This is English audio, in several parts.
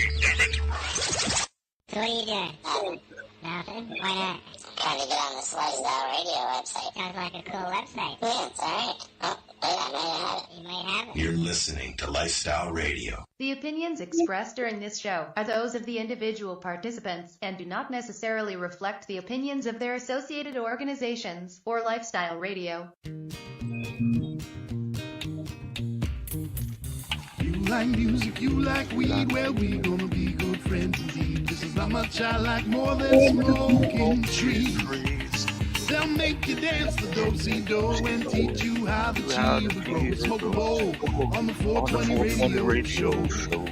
So what are you doing? Nothing? Why not? Trying to get on this Lifestyle Radio website. Sounds like a cool website. Yeah, it's alright. Oh, wait, I might have it. You might have it. You're listening to Lifestyle Radio. The opinions expressed during this show are those of the individual participants and do not necessarily reflect the opinions of their associated organizations or Lifestyle Radio. You like music, you like weed, well, we gonna be good friends indeed. This is how much I like more than smoking trees. They'll make you dance the do-si-do and teach you how the cheese will grow. Smoke a bowl on the 420 radio show.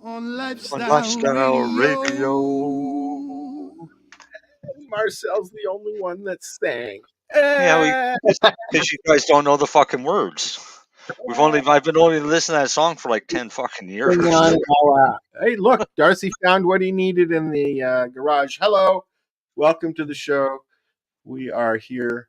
On Lifestyle Radio. Marcel's the only one that sang. Yeah, because you guys don't know the fucking words. I've been only listening to that song for like 10 fucking years. Hey, look, Darcy found what he needed in the garage. Hello, welcome to the show. We are here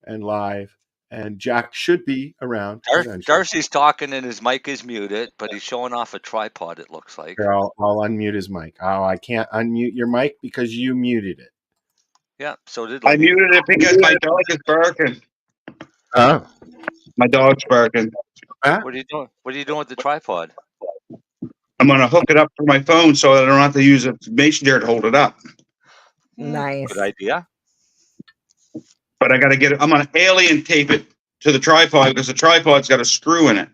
and live, and Jack should be around. Darcy's talking and his mic is muted, but he's showing off a tripod, it looks like. Here, I'll unmute his mic. Oh, I can't unmute your mic because you muted it. Yeah, so did I muted it because my dog is barking. Oh. My dog's barking. What are you doing? What are you doing with the tripod? I'm going to hook it up for my phone so that I don't have to use a mason jar to hold it up. Nice. Good idea. But I got to get it. I'm going to alien tape it to the tripod because the tripod's got a screw in it.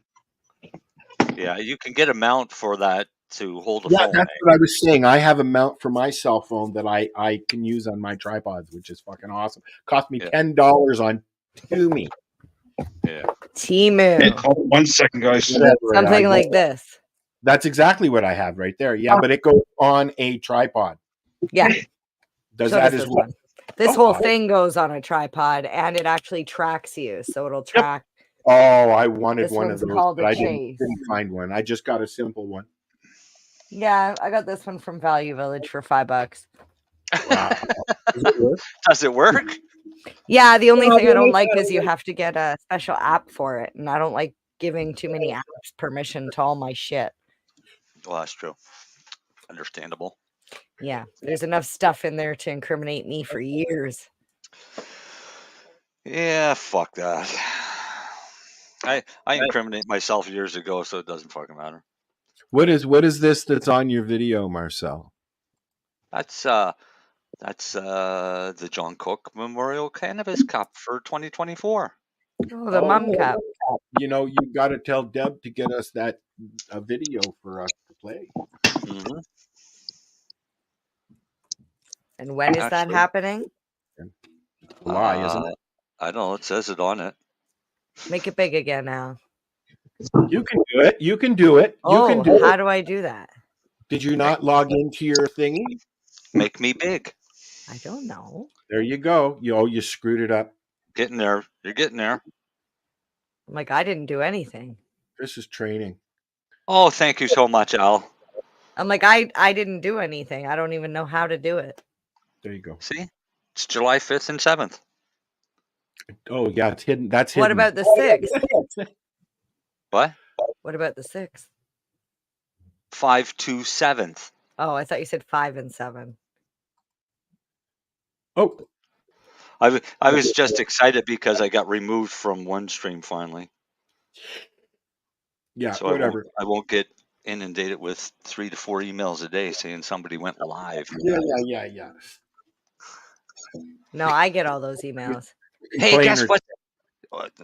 Yeah, you can get a mount for that to hold a Yeah, phone. that's what I was saying. I have a mount for my cell phone that I can use on my tripods, which is fucking awesome. Cost me $10 on Tumi. Yeah. Timu. Hold on 1 second, guys. Something like this. That's exactly what I have right there. Yeah, but it goes on a tripod. Yeah. Does So that does as this well? one. This whole thing goes on a tripod, and it actually tracks you. So it'll track. Oh, I wanted This one of one's those, called but a I Chase. didn't find one. I just got a simple one. Yeah, I got this one from Value Village for $5. Wow. Does it work? Yeah, the only thing I don't like is you have to get a special app for it, and I don't like giving too many apps permission to all my shit. Well, that's true. Understandable. Yeah, there's enough stuff in there to incriminate me for years. Yeah, fuck that. I incriminate myself years ago, so it doesn't fucking matter. What is this that's on your video, Marcel? That's the John Cook Memorial Cannabis Cup for 2024. Oh, the mum cup. You know, you got to tell Deb to get us that a video for us to play. Mm-hmm. And when is that happening? July, isn't it? I don't know. It says it on it. Make it big again now. You can do it. You can do it. Oh, you can do how it. do I do that? Did you not log into your thingy? Make me big. I don't know. There you go. You screwed it up. Getting there. You're getting there. I'm like, I didn't do anything. This is training. Oh, thank you so much, Al. I'm like, I didn't do anything. I don't even know how to do it. There you go. See? It's July 5th and 7th. Oh, yeah, it's hidden. That's hidden. What about the 6th? What? What about the 6th? 5 to 7th. Oh, I thought you said 5 and 7. Oh. I was just excited because I got removed from OneStream finally. Yeah, so whatever. I won't get inundated with 3 to 4 emails a day saying somebody went live. Yeah. No, I get all those emails. Hey, guess what?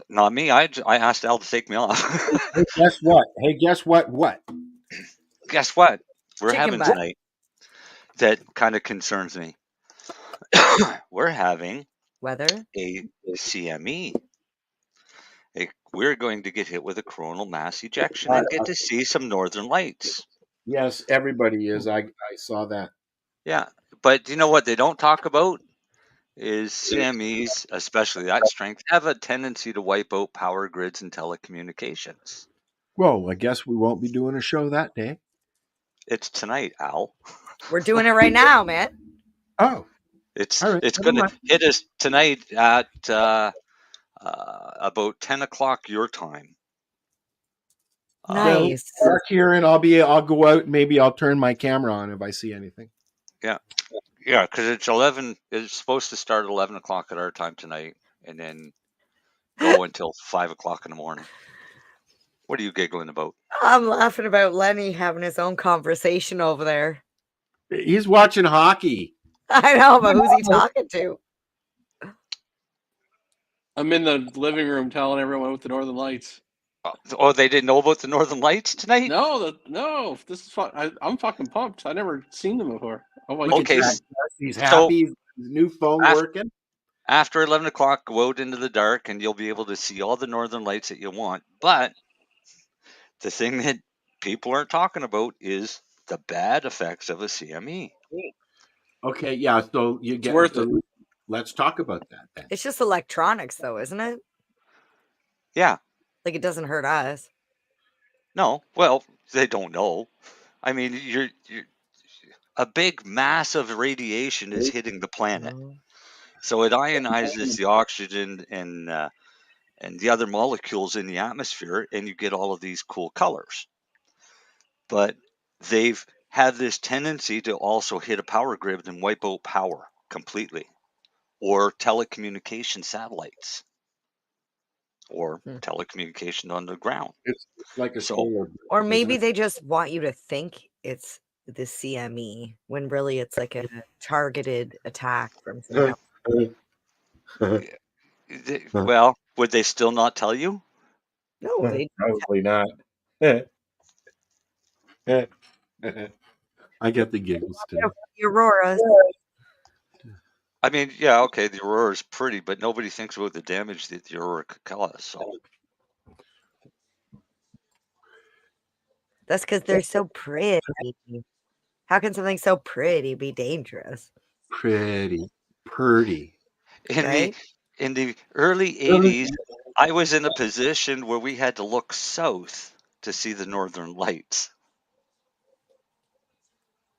Not me. I asked Al to take me off. Hey, guess what? What? Guess what? We're Chicken having butt. tonight. That kind of concerns me. We're having Weather? a CME. We're going to get hit with a coronal mass ejection and get to see some northern lights. Yes, everybody is. I saw that. Yeah, but you know what they don't talk about is CMEs, especially that strength, have a tendency to wipe out power grids and telecommunications. Well, I guess we won't be doing a show that day. It's tonight, Al. We're doing it right now, man. Oh. It's All right, it's never going to mind. hit us tonight at about 10 o'clock your time. Nice. Dark here, and I'll go out. Maybe I'll turn my camera on if I see anything. Yeah, because it's 11. It's supposed to start at 11 o'clock at our time tonight, and then go until 5 o'clock in the morning. What are you giggling about? I'm laughing about Lenny having his own conversation over there. He's watching hockey. I know, but who's he talking to? I'm in the living room telling everyone about the Northern Lights. Oh, they didn't know about the Northern Lights tonight? No, this is fun. I'm fucking pumped. I've never seen them before. Oh my Okay, goodness. He's happy. His new phone working. After 11 o'clock, go out into the dark, and you'll be able to see all the Northern Lights that you want. But the thing that people aren't talking about is the bad effects of a CME. Okay, yeah. So you get worth it. Let's talk about that then. It's just electronics, though, isn't it? Yeah. Like, it doesn't hurt us. No, well, they don't know. I mean, you're a big mass of radiation is hitting the planet, so it ionizes the oxygen and the other molecules in the atmosphere, and you get all of these cool colors. But they've had this tendency to also hit a power grid and wipe out power completely, or telecommunication satellites, or telecommunication on the ground. It's like a solar. Or maybe they just want you to think it's the CME when really it's like a targeted attack from something else. Well, would they still not tell you? No, they probably not. I get the giggles today. The auroras. I mean, yeah, okay, the aurora is pretty, but nobody thinks about the damage that the aurora could cause. So That's because they're so pretty. How can something so pretty be dangerous? Pretty. In the early 80s, I was in a position where we had to look south to see the Northern Lights.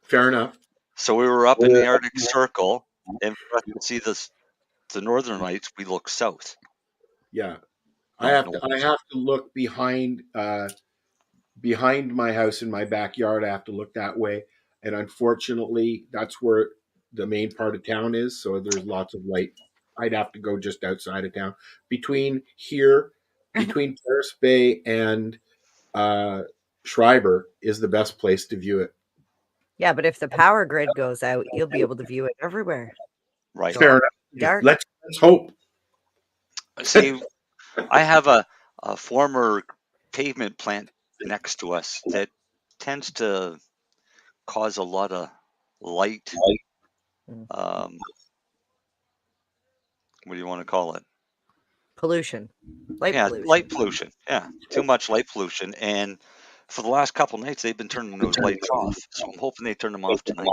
Fair enough. So we were up in the Arctic Circle, and for us to see the Northern Lights, we look south. Yeah, I have to look behind my house in my backyard. I have to look that way, and unfortunately, that's where the main part of town is. So there's lots of light. I'd have to go just outside of town. Between Paris Bay and Schreiber is the best place to view it. Yeah, but if the power grid goes out, you'll be able to view it everywhere. Right. Fair enough. Let's hope. See, I have a former pavement plant next to us that tends to cause a lot of light. What do you want to call it? Pollution. Light pollution. Yeah, too much light pollution. And for the last couple nights, they've been turning those lights off. So I'm hoping they turn them off tonight.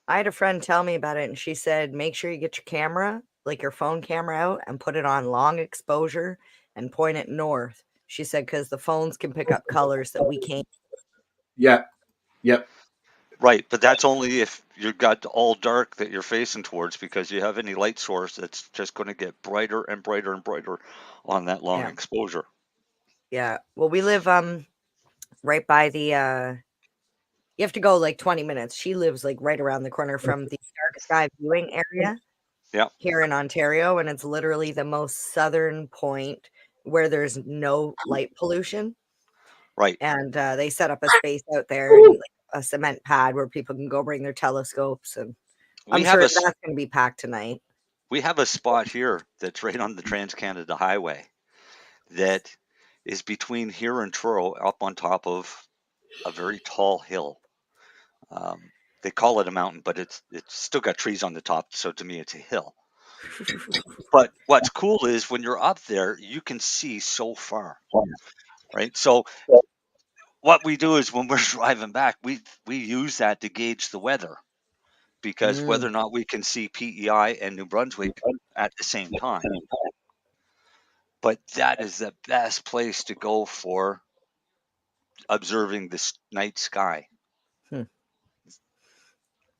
I had a friend tell me about it, and she said, make sure you get your camera, like your phone camera out, and put it on long exposure and point it north. She said, because the phones can pick up colors that we can't. Yep. Right, but that's only if you've got all dark that you're facing towards, because you have any light source that's just going to get brighter and brighter and brighter on that long exposure. Yeah. Well, we live right by the you have to go like 20 minutes. She lives like right around the corner from the dark sky viewing area. Yeah. Here in Ontario, and it's literally the most southern point where there's no light pollution. Right. And they set up a space out there, and, like, a cement pad where people can go bring their telescopes, and I'm sure that's going to be packed tonight. We have a spot here that's right on the Trans-Canada Highway that is between here and Truro, up on top of a very tall hill. They call it a mountain, but it's still got trees on the top, so to me it's a hill. But what's cool is when you're up there, you can see so far, right? So what we do is when we're driving back, we use that to gauge the weather, because whether or not we can see PEI and New Brunswick at the same time. But that is the best place to go for observing the night sky.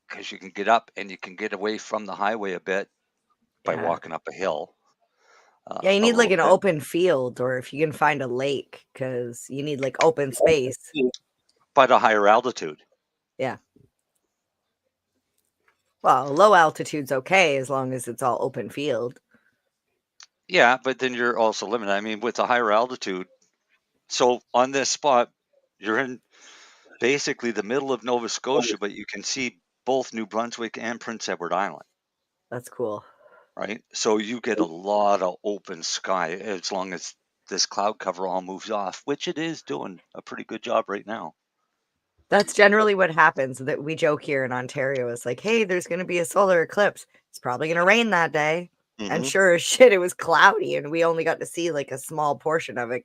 Because you can get up and you can get away from the highway a bit by walking up a hill. Yeah, you a need like little an bit. open field, or if you can find a lake, because you need like open space. But a higher altitude. Yeah. Well, low altitude's okay as long as it's all open field. Yeah, but then you're also limited. I mean, with a higher altitude, so on this spot, you're in basically the middle of Nova Scotia, but you can see both New Brunswick and Prince Edward Island, That's cool. right? So you get a lot of open sky as long as this cloud cover all moves off, which it is doing a pretty good job right now. That's generally what happens. That we joke here in Ontario. It's like, hey, there's going to be a solar eclipse. It's probably going to rain that day. And Mhm. sure as shit, it was cloudy, and we only got to see like a small portion of it.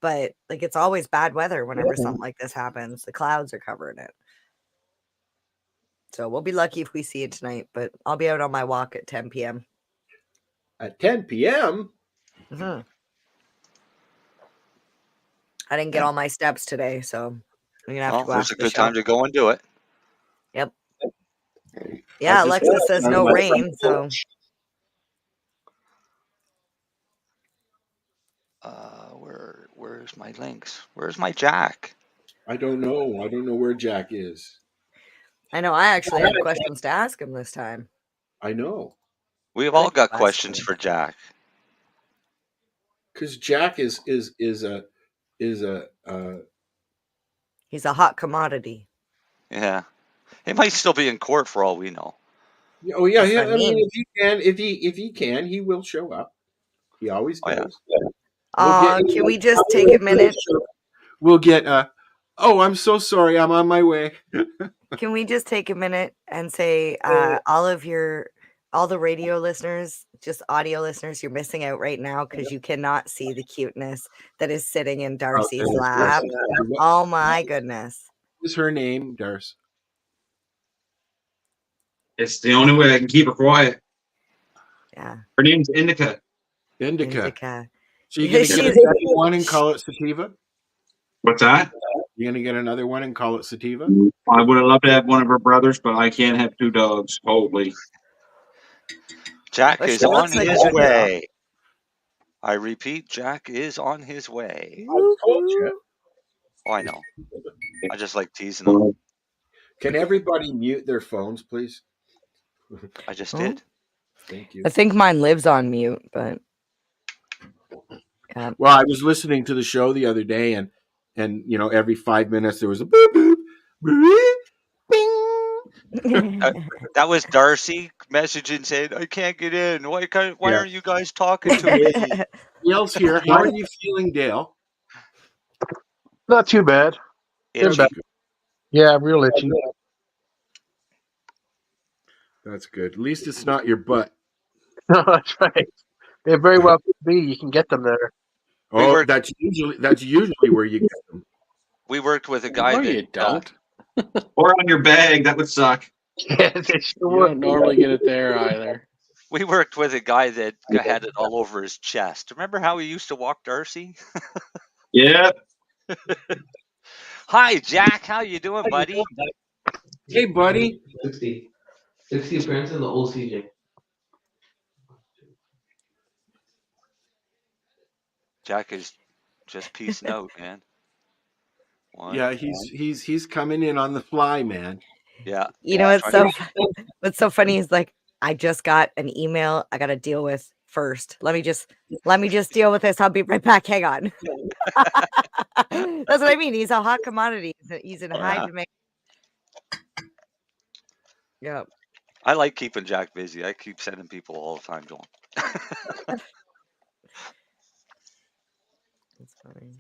But like, it's always bad weather whenever something like this happens. The clouds are covering it. So we'll be lucky if we see it tonight. But I'll be out on my walk at 10 p.m. At 10 p.m. Mm-hmm. I didn't get all my steps today, so I'm gonna have to Well, go there's after a the good show. time to go and do it. Yep. Yeah, Alexa says no rain, so Where's my links? Where's my Jack? I don't know. I don't know where Jack is. I know I actually have questions to ask him this time. I know. We've all got questions for Jack. Because Jack is a He's a hot commodity. Yeah, he might still be in court for all we know. oh yeah, That's yeah. what I I mean, mean. if he can, he will show up. He always Oh, yeah. does. Can we just take a minute? We'll get oh, I'm so sorry. I'm on my way. Can we just take a minute and say all the radio listeners, just audio listeners, you're missing out right now because you cannot see the cuteness that is sitting in Darcy's lap. Oh my goodness. What's her name, Darcy? It's the only way I can keep her quiet. Yeah. Her name's Indica. Indica. So you're Yeah, gonna get a second one and call it Sativa? What's that? You're gonna get another one and call it Sativa? I would have loved to have one of her brothers, but I can't have two dogs. Holy. Jack But is she on looks like his a good way. I repeat, Jack is on his way. I told you. Oh, I know. I just like teasing them. Can everybody mute their phones, please? I just Oh. did. Thank you. I think mine lives on mute, but Well, I was listening to the show the other day, and you know, every 5 minutes there was a boop boop boop bing. That was Darcy messaging saying, "I can't get in. Why aren't you guys talking to me?" Dale's here. How are you feeling, Dale? Not too bad. Itchy. Yeah, real itchy. That's good. At least it's not your butt. No, that's right. They very well could be. You can get them there. Oh, that's usually where you get them. We worked with a guy that you don't. Or on your bag. That would suck. Yeah, they sure You would. don't normally get it there either. We worked with a guy that had it all over his chest. Remember how he used to walk Darcy? Yeah. Hi, Jack. How you doing, buddy? Hey, buddy. 60 appearances in the old CJ. Jack is just piecing out, man. Yeah, he's coming in on the fly, man. Yeah. You know what's so funny is like I just got an email I gotta deal with first. Let me just deal with this. I'll be right back. Hang on. That's what I mean. He's a hot commodity. He's in high demand. Yeah. I like keeping Jack busy. I keep sending people all the time to him. That's funny.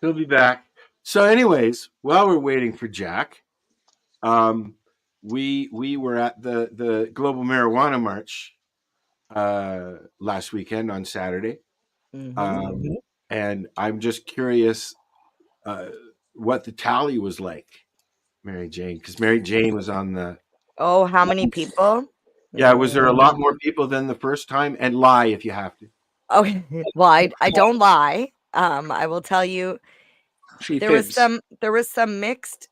He'll be back. So, anyways, while we're waiting for Jack, we were at the Global Marijuana March last weekend on Saturday, and I'm just curious what the tally was like, Mary Jane, because Mary Jane was on the. Oh, how many people? Yeah, was there a lot more people than the first time? And lie if you have to. Okay, well, I don't lie. I will tell you. There was some mixed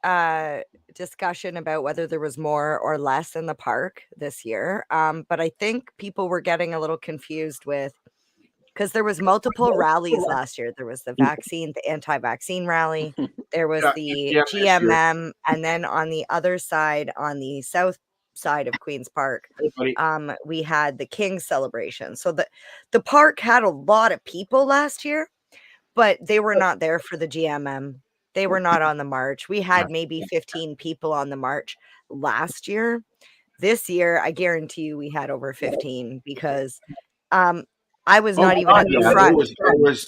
discussion about whether there was more or less in the park this year. But I think people were getting a little confused with because there was multiple rallies last year. There was the anti-vaccine rally. There was the GMM, and then on the other side, on the south side of Queen's Park, we had the King celebration. So the park had a lot of people last year, but they were not there for the GMM. They were not on the march. We had maybe 15 people on the march last year. This year, I guarantee you we had over 15 because I was not even at the front.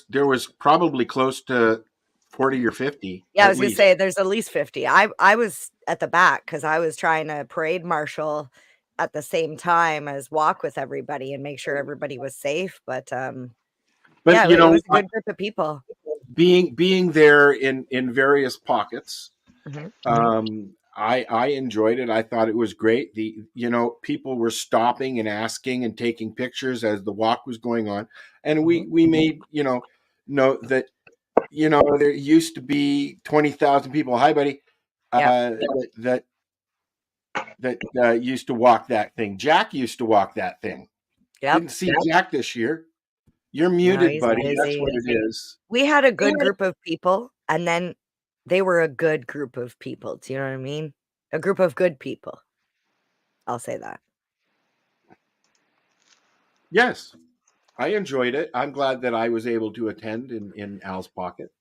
There was probably close to 40 or 50. Yeah, I was going to say there's at least 50. I was at the back because I was trying to parade marshal at the same time as walk with everybody and make sure everybody was safe. But yeah, it was a good group of people. Being there in various pockets, I enjoyed it. I thought it was great. People were stopping and asking and taking pictures as the walk was going on, and we made note that there used to be 20,000 people. Hi, buddy. That used to walk that thing. Jack used to walk that thing. Didn't see Jack this year. You're muted, buddy. Busy. That's what it is. We had a good group of people, and then they were a good group of people. Do you know what I mean? A group of good people. I'll say that. Yes, I enjoyed it. I'm glad that I was able to attend in Al's pocket.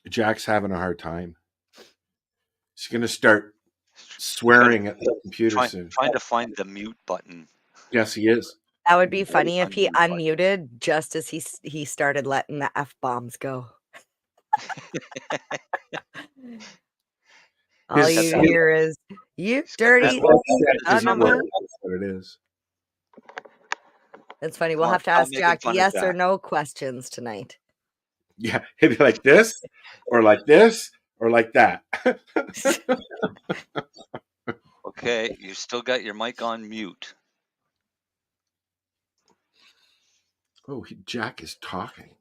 Jack's having a hard time. He's going to start swearing at the computer soon. Trying to find the mute button. Yes, he is. That would be funny if he unmuted just as he started letting the F-bombs go. All you hear is, you dirty. That's what it is. That's funny. We'll have to ask Jack yes or no questions tonight. Yeah, he'd be like this, or like this, or like that. Okay, you still got your mic on mute. Oh, Jack is talking.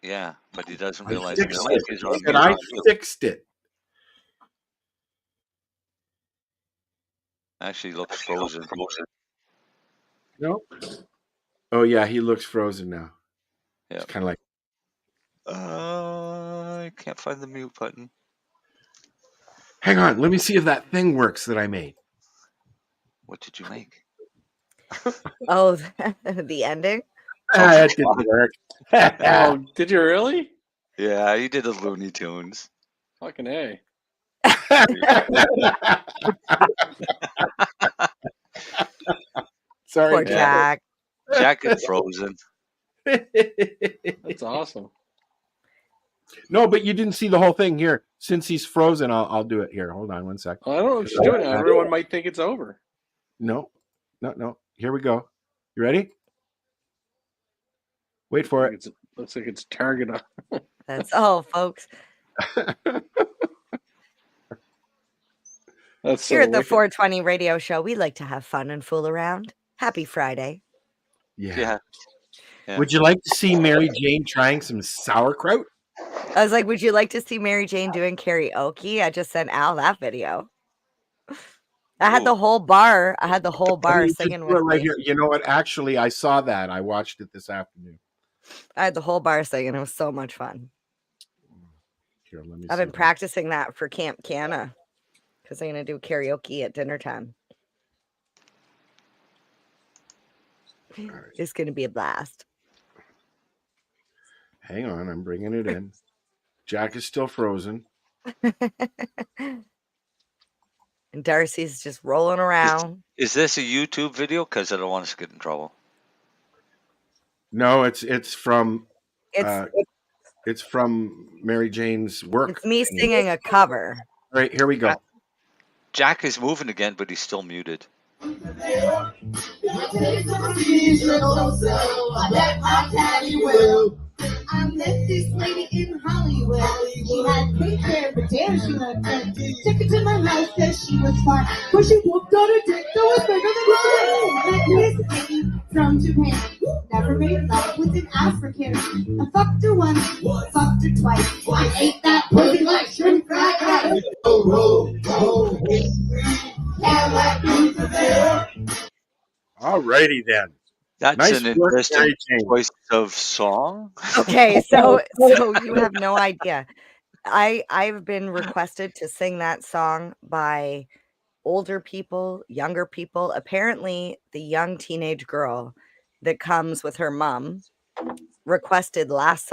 Yeah, but he doesn't realize his mic is on mute. And I fixed it. Actually, looks frozen. No. Oh yeah, he looks frozen now. Yeah. It's kind of like. I can't find the mute button. Hang on, let me see if that thing works that I made. What did you make? Oh, the ending? It didn't work. Oh, did you really? Yeah, you did the Looney Tunes. Fucking A. Sorry, poor Jack. Jack is frozen. That's awesome. No, but you didn't see the whole thing here. Since he's frozen, I'll do it here. Hold on one sec. Well, I don't know if she's doing it. Everyone might think it's over. No. Here we go. You ready? Wait for it. Looks like it's target on. That's all, folks. That's Here at the 420 radio show, we like to have fun and fool around. Happy Friday. Yeah. Would you like to see Mary Jane trying some sauerkraut? I was like, would you like to see Mary Jane doing karaoke? I just sent Al that video. I had the whole bar. Singing with right me. here. You know what? Actually, I saw that. I watched it this afternoon. I had the whole bar singing. It was so much fun. Here, let me. I've been practicing that for Camp Canna because I'm going to do karaoke at dinner time. Right. It's going to be a blast. Hang on, I'm bringing it in. Jack is still frozen. And Darcy's just rolling around. Is this a YouTube video? Because I don't want us to get in trouble. No, it's from it's from Mary Jane's work. It's me singing a cover. All right, here we go. Jack is moving again, but he's still muted. I met this lady in Hollywood. She had pink hair, but damn, she looked good. Took her to my house cause she was far. But she whooped on her dick that was bigger than mine. Met this lady from Japan. Never made love with an African. I fucked her once, fucked her twice. I ate that pussy like shrimp fried rice. All righty then. That's Nice an work, interesting Mary Jane. choice of song. Okay, so you have no idea. I've been requested to sing that song by older people, younger people. Apparently, the young teenage girl that comes with her mom requested last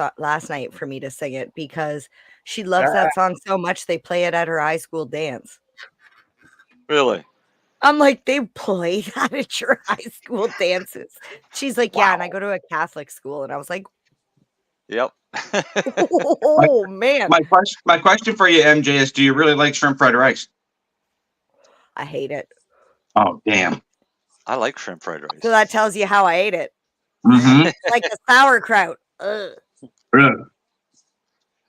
night for me to sing it because she loves that song so much they play it at her high school dance. Really? I'm like, they play that at your high school dances? She's like, yeah, and I go to a Catholic school, and I was like, Yep. oh man, My question for you, MJ, is: do you really like shrimp fried rice? I hate it. Oh, damn. I like shrimp fried rice. So that tells you how I ate it. Mm-hmm. Like the sauerkraut. Ugh. Really?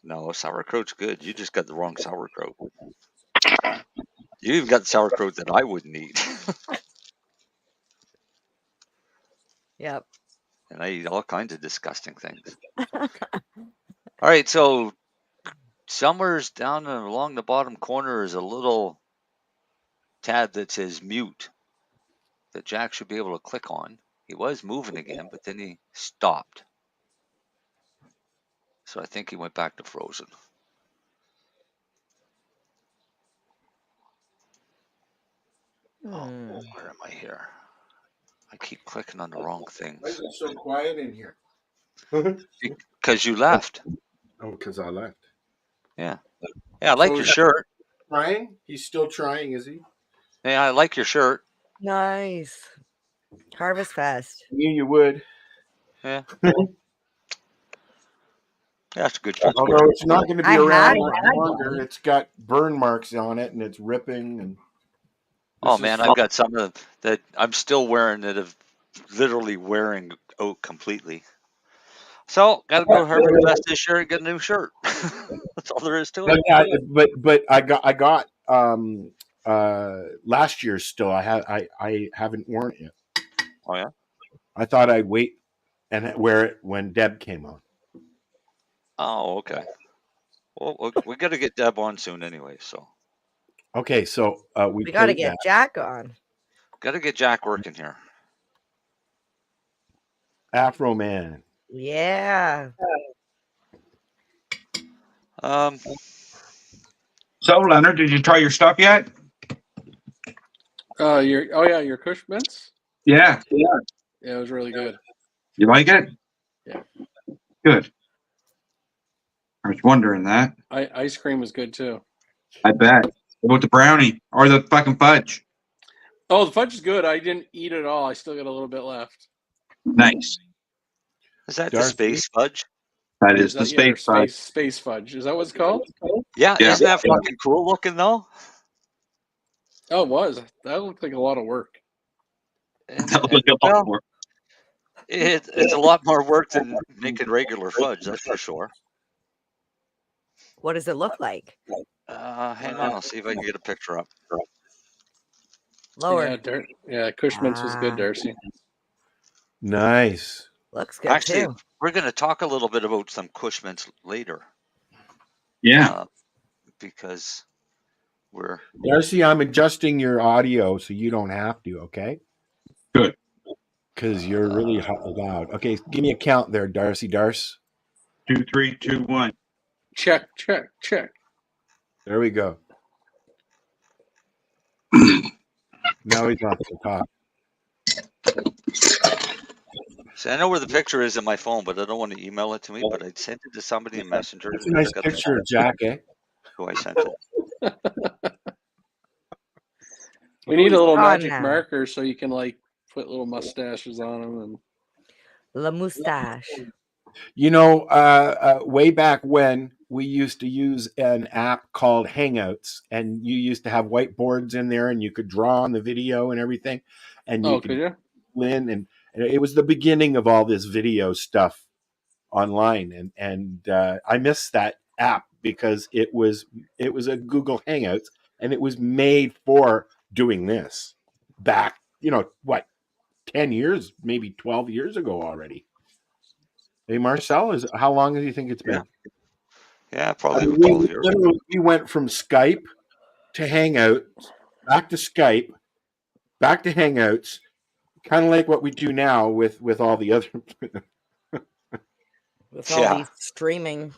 No, sauerkraut's good. You just got the wrong sauerkraut. You even got the sauerkraut that I wouldn't eat. Yep. And I eat all kinds of disgusting things. All right, so somewhere's down and along the bottom corner is a little tab that says mute that Jack should be able to click on. He was moving again, but then he stopped. So I think he went back to frozen. Oh, where am I here? I keep clicking on the wrong things. Why is it so quiet in here? Because you left. Oh, because I left. Yeah. Yeah, I like your shirt. Trying? He's still trying, is he? Yeah, I like your shirt. Nice. Harvest Fest. I knew you would. Yeah. That's a good shirt. Although it's not going to be I around had much longer. It's got burn marks on it and it's ripping. And Oh man, I've got some of that I'm still wearing that have literally wearing out completely. So gotta go to Harvard Fest this year and get a new shirt. That's all there is to it. but I got last year's still. I haven't worn it yet. Oh yeah. I thought I'd wait and wear it when Deb came on. Oh okay. Well, we got to get Deb on soon anyway. So. Okay, so we got to get Jack on. Got to get Jack working here. Afro Man. Yeah. So, Leonard, did you try your stuff yet? Your Kush mints? Yeah. Yeah, it was really good. You like it? Yeah. Good. I was wondering that. Ice cream was good too. I bet. What about the brownie or the fucking fudge? Oh, the fudge is good. I didn't eat it all. I still got a little bit left. Nice. Is that the space fudge? That is the space fudge. Space fudge. Is that what it's called? Yeah. Isn't that fucking cool looking though? Oh, it was. That looked like a lot of work. That looked like a lot of work. It's a lot more work than making regular fudge, that's for sure. What does it look like? Hang on, I'll see if I can get a picture up. Lower. Yeah, Kush mints was good, Darcy. Nice. Looks good Actually, too. we're going to talk a little bit about some Kush mints later. Yeah. Because we're... Darcy, I'm adjusting your audio so you don't have to, okay? Good. Because you're really loud. Okay, give me a count there, Darcy. 2, 3, 2, 1. Check. There we go. Now he's off the top. See, I know where the picture is in my phone, but I don't want to email it to me. But I sent it to somebody in Messenger. It's a nice picture of Jack, eh? Who I sent it. We need a little magic marker so you can put little mustaches on them and. La moustache. You know, way back when we used to use an app called Hangouts, and you used to have whiteboards in there, and you could draw on the video and everything, and you could win. And it was the beginning of all this video stuff online, and I miss that app because it was a Google Hangouts, and it was made for doing this back, 10 years, maybe 12 years ago already. Hey, Marcel, how long do you think it's been? Yeah, probably 12 years. We went from Skype to Hangouts, back to Skype, back to Hangouts, Kind of like what we do now with all the other. With all these streaming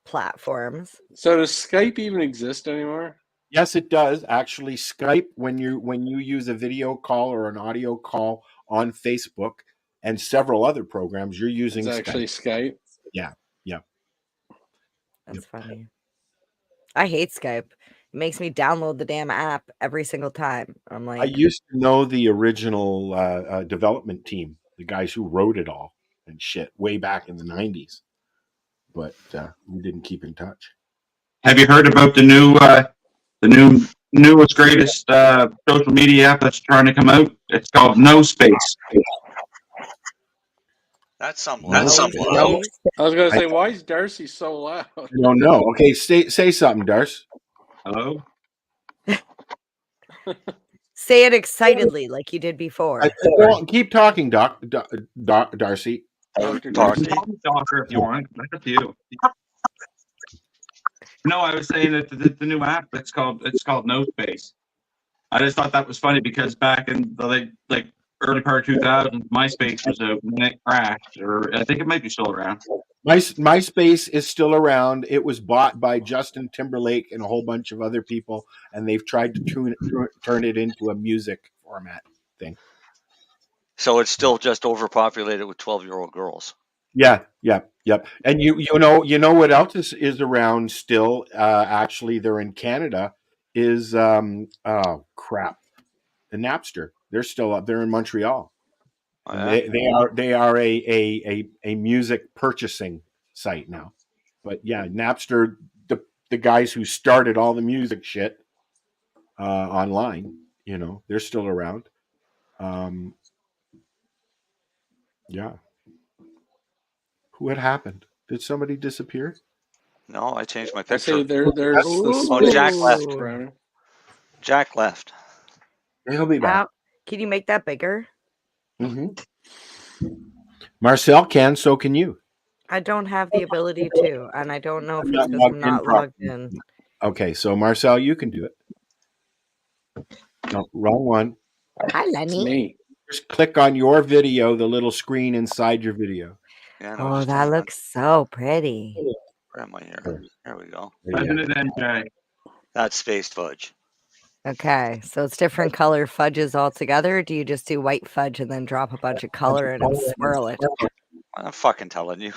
platforms. So does Skype even exist anymore? Yes, it does. Actually, Skype, when you use a video call or an audio call on Facebook and several other programs, you're using It's actually Skype. Yeah. That's funny. I hate Skype. It makes me download the damn app every single time. I'm like, I used to know the original development team, the guys who wrote it all and shit, way back in the 90s. But we didn't keep in touch. Have you heard about the newest, greatest social media app that's trying to come out? It's called No Space. That's something. No. I was going to say, why is Darcy so loud? No. Okay, say something, Darcy. Hello? say it excitedly like you did before. Well, keep talking, Darcy. Dr. Darcy. Doctor, if you want. That's up to you. No, I was saying that the new app it's called No Space. I just thought that was funny because back in the early part of 2000, MySpace was out and it crashed, or I think it might be still around. MySpace is still around. It was bought by Justin Timberlake and a whole bunch of other people, and they've tried to turn it into a music format thing. So it's still just overpopulated with 12-year-old girls. Yeah. And you know what else is around still? Actually, they're in Canada. Is the Napster? They're still up there in Montreal. Oh, yeah? They are a music purchasing site now. But yeah, Napster, the guys who started all the music shit online, they're still around. Yeah. What happened? Did somebody disappear? No, I changed my I picture. say there's the Jack left. Browner. Jack left. He'll be back. Can you make that bigger? Mm-hmm. Marcel can, so can you. I don't have the ability to, and I don't know if it's because I'm not logged in. Okay, so Marcel, you can do it. No, wrong one. Hi, Lennie. Me. Just click on your video, the little screen inside your video. Yeah, Oh, that looks so pretty. Where am I here? There we go. That's Space Fudge. Okay, so it's different color fudges altogether. Or do you just do white fudge and then drop a bunch of color in and swirl it? I'm fucking telling you.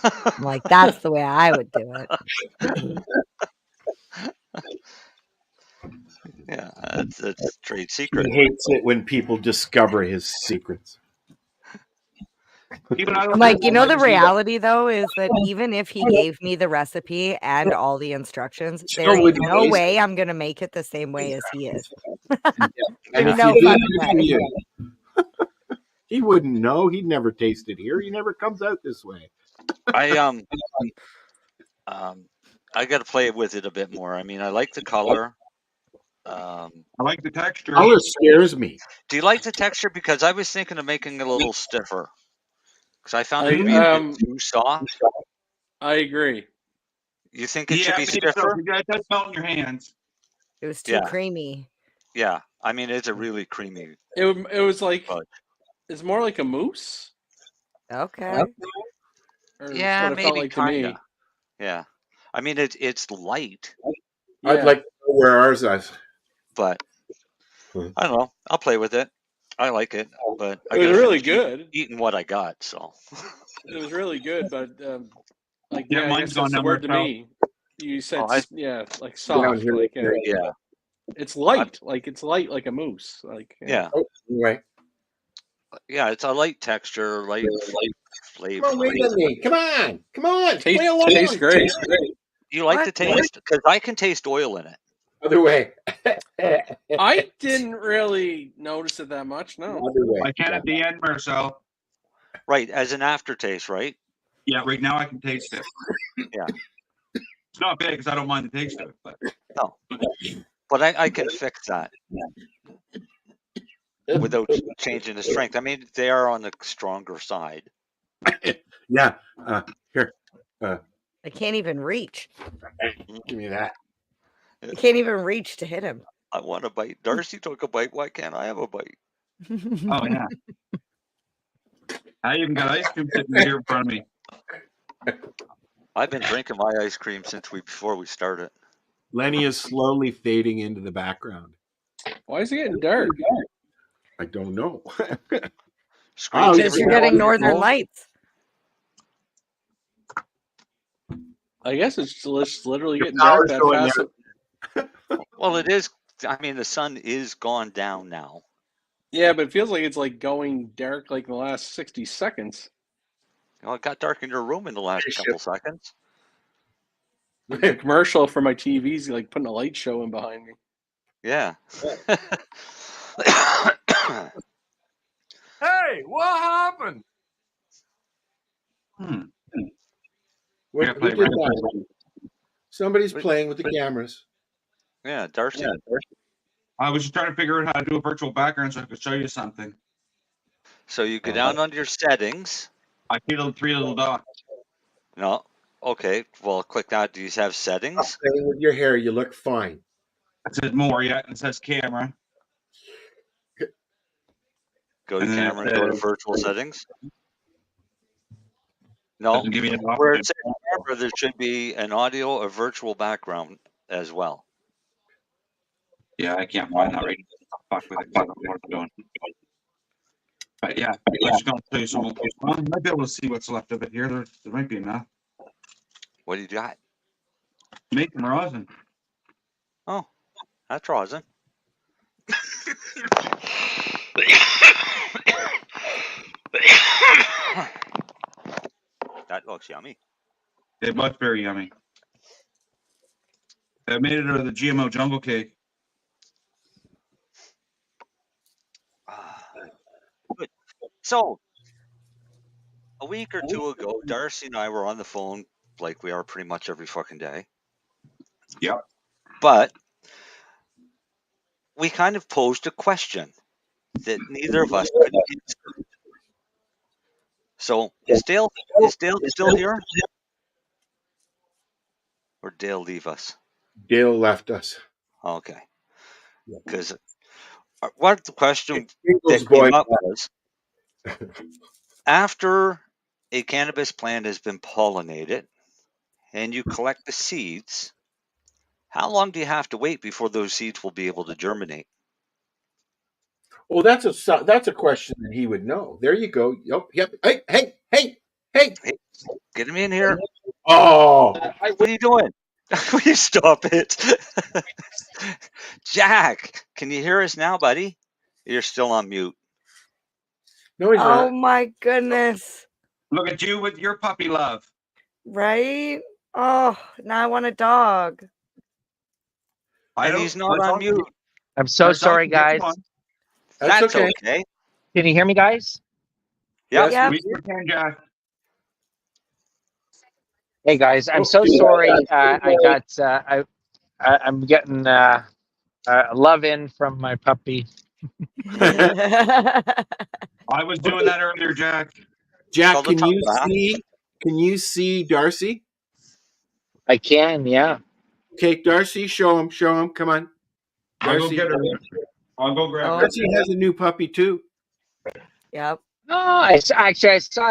I'm like, that's the way I would do it. Yeah, that's trade secret. He hates it when people discover his secrets. I'm like, the reality though is that even if he gave me the recipe and all the instructions, there is no way I'm gonna make it the same way as he is. He wouldn't know. He'd never tasted here. He never comes out this way. I got to play with it a bit more. I mean, I like the color. I like the texture. Color scares me. Do you like the texture? Because I was thinking of making it a little stiffer. Because I found it to be a bit too soft. I agree. You think it should be stiffer? It does melt in your hands. It was too creamy. Yeah, I mean, it's a really creamy. It was like it's more like a mousse. Okay. Yeah, what it maybe felt like kinda. to me. Yeah, I mean it's light. I'd like to know where ours is. But I don't know. I'll play with it. I like it, but It was really good. Eating what I got, so It was really good, but I mine's guess gone that's the down word to Marcel. me. You said like Down soft, here, like yeah. it's light, it's light like a mousse, like yeah. Oh, right. Yeah, it's a light texture, light flavor. Come on, wait on me. Come on. Tastes great. You like the taste? Because I can taste oil in it. Other way. I didn't really notice it that much. No. Other way. I can at the end, Marcel. Right, as an aftertaste, right? Yeah, right now I can taste it. Yeah. It's not bad because I don't mind the taste of it. But no. But I can fix that without changing the strength. I mean, they are on the stronger side. Yeah. Here. I can't even reach. Give me that. I can't even reach to hit him. I want a bite. Darcy took a bite. Why can't I have a bite? Oh yeah. I even got ice cream sitting here in front of me. I've been drinking my ice cream since before we started. Lennie is slowly fading into the background. Why is it getting dark? I don't know. Because you're getting northern lights. I guess it's literally getting dark that fast. Well, it is. I mean, the sun is gone down now. Yeah, but it feels like it's like going dark like in the last 60 seconds. Well, it got dark in your room in the last couple seconds. The commercial for my TV's like putting a light show in behind me. Yeah. Hey, what happened? What did that? Somebody's playing with the cameras. Yeah, Darcy. I was just trying to figure out how to do a virtual background so I could show you something. So you go down under your settings. I see the 3 little dots. No. Okay. Well, click that. Do you have settings? Playing with your hair, you look fine. It says more, yeah. It says camera. Go to And then camera and go to virtual settings. No. Doesn't give me an Where option. it says camera, there should be an audio or virtual background as well. Yeah, I can't find that right now. Fuck with it. I don't know what I'm doing. But yeah, I'm just going to show you some. Well, I might be able to see what's left of it here. There might be enough. What do you got? Making rosin. Oh, that's rosin. That looks yummy. It was very yummy. I made it out of the GMO jungle cake. Good. So, a week or two ago, Darcy and I were on the phone like we are pretty much every fucking day. Yep. But we kind of posed a question that neither of us could answer. So, is Dale still here? Or Dale leave us? Dale left us. Okay. Because what the question Eagles that boy. came up was, after a cannabis plant has been pollinated and you collect the seeds, how long do you have to wait before those seeds will be able to germinate? Well, that's a question that he would know. There you go. Yep. Hey. Get him in here. Oh. What are you doing? Will you stop it? Jack, can you hear us now, buddy? You're still on mute. No, he's not. Oh my goodness. Look at you with your puppy love. Right? Oh, now I want a dog. And he's not on mute. I'm so sorry, guys. That's okay. Can you hear me, guys? Yeah. We can, Jack. Hey, guys. I'm so sorry. I'm getting love in from my puppy. I was doing that earlier, Jack. Jack, can you see Darcy? I can, yeah. Okay, Darcy, show him. Come on. I'll Darcy, go get her. I'll go grab her. Darcy has a new puppy too. Yep. Oh, I saw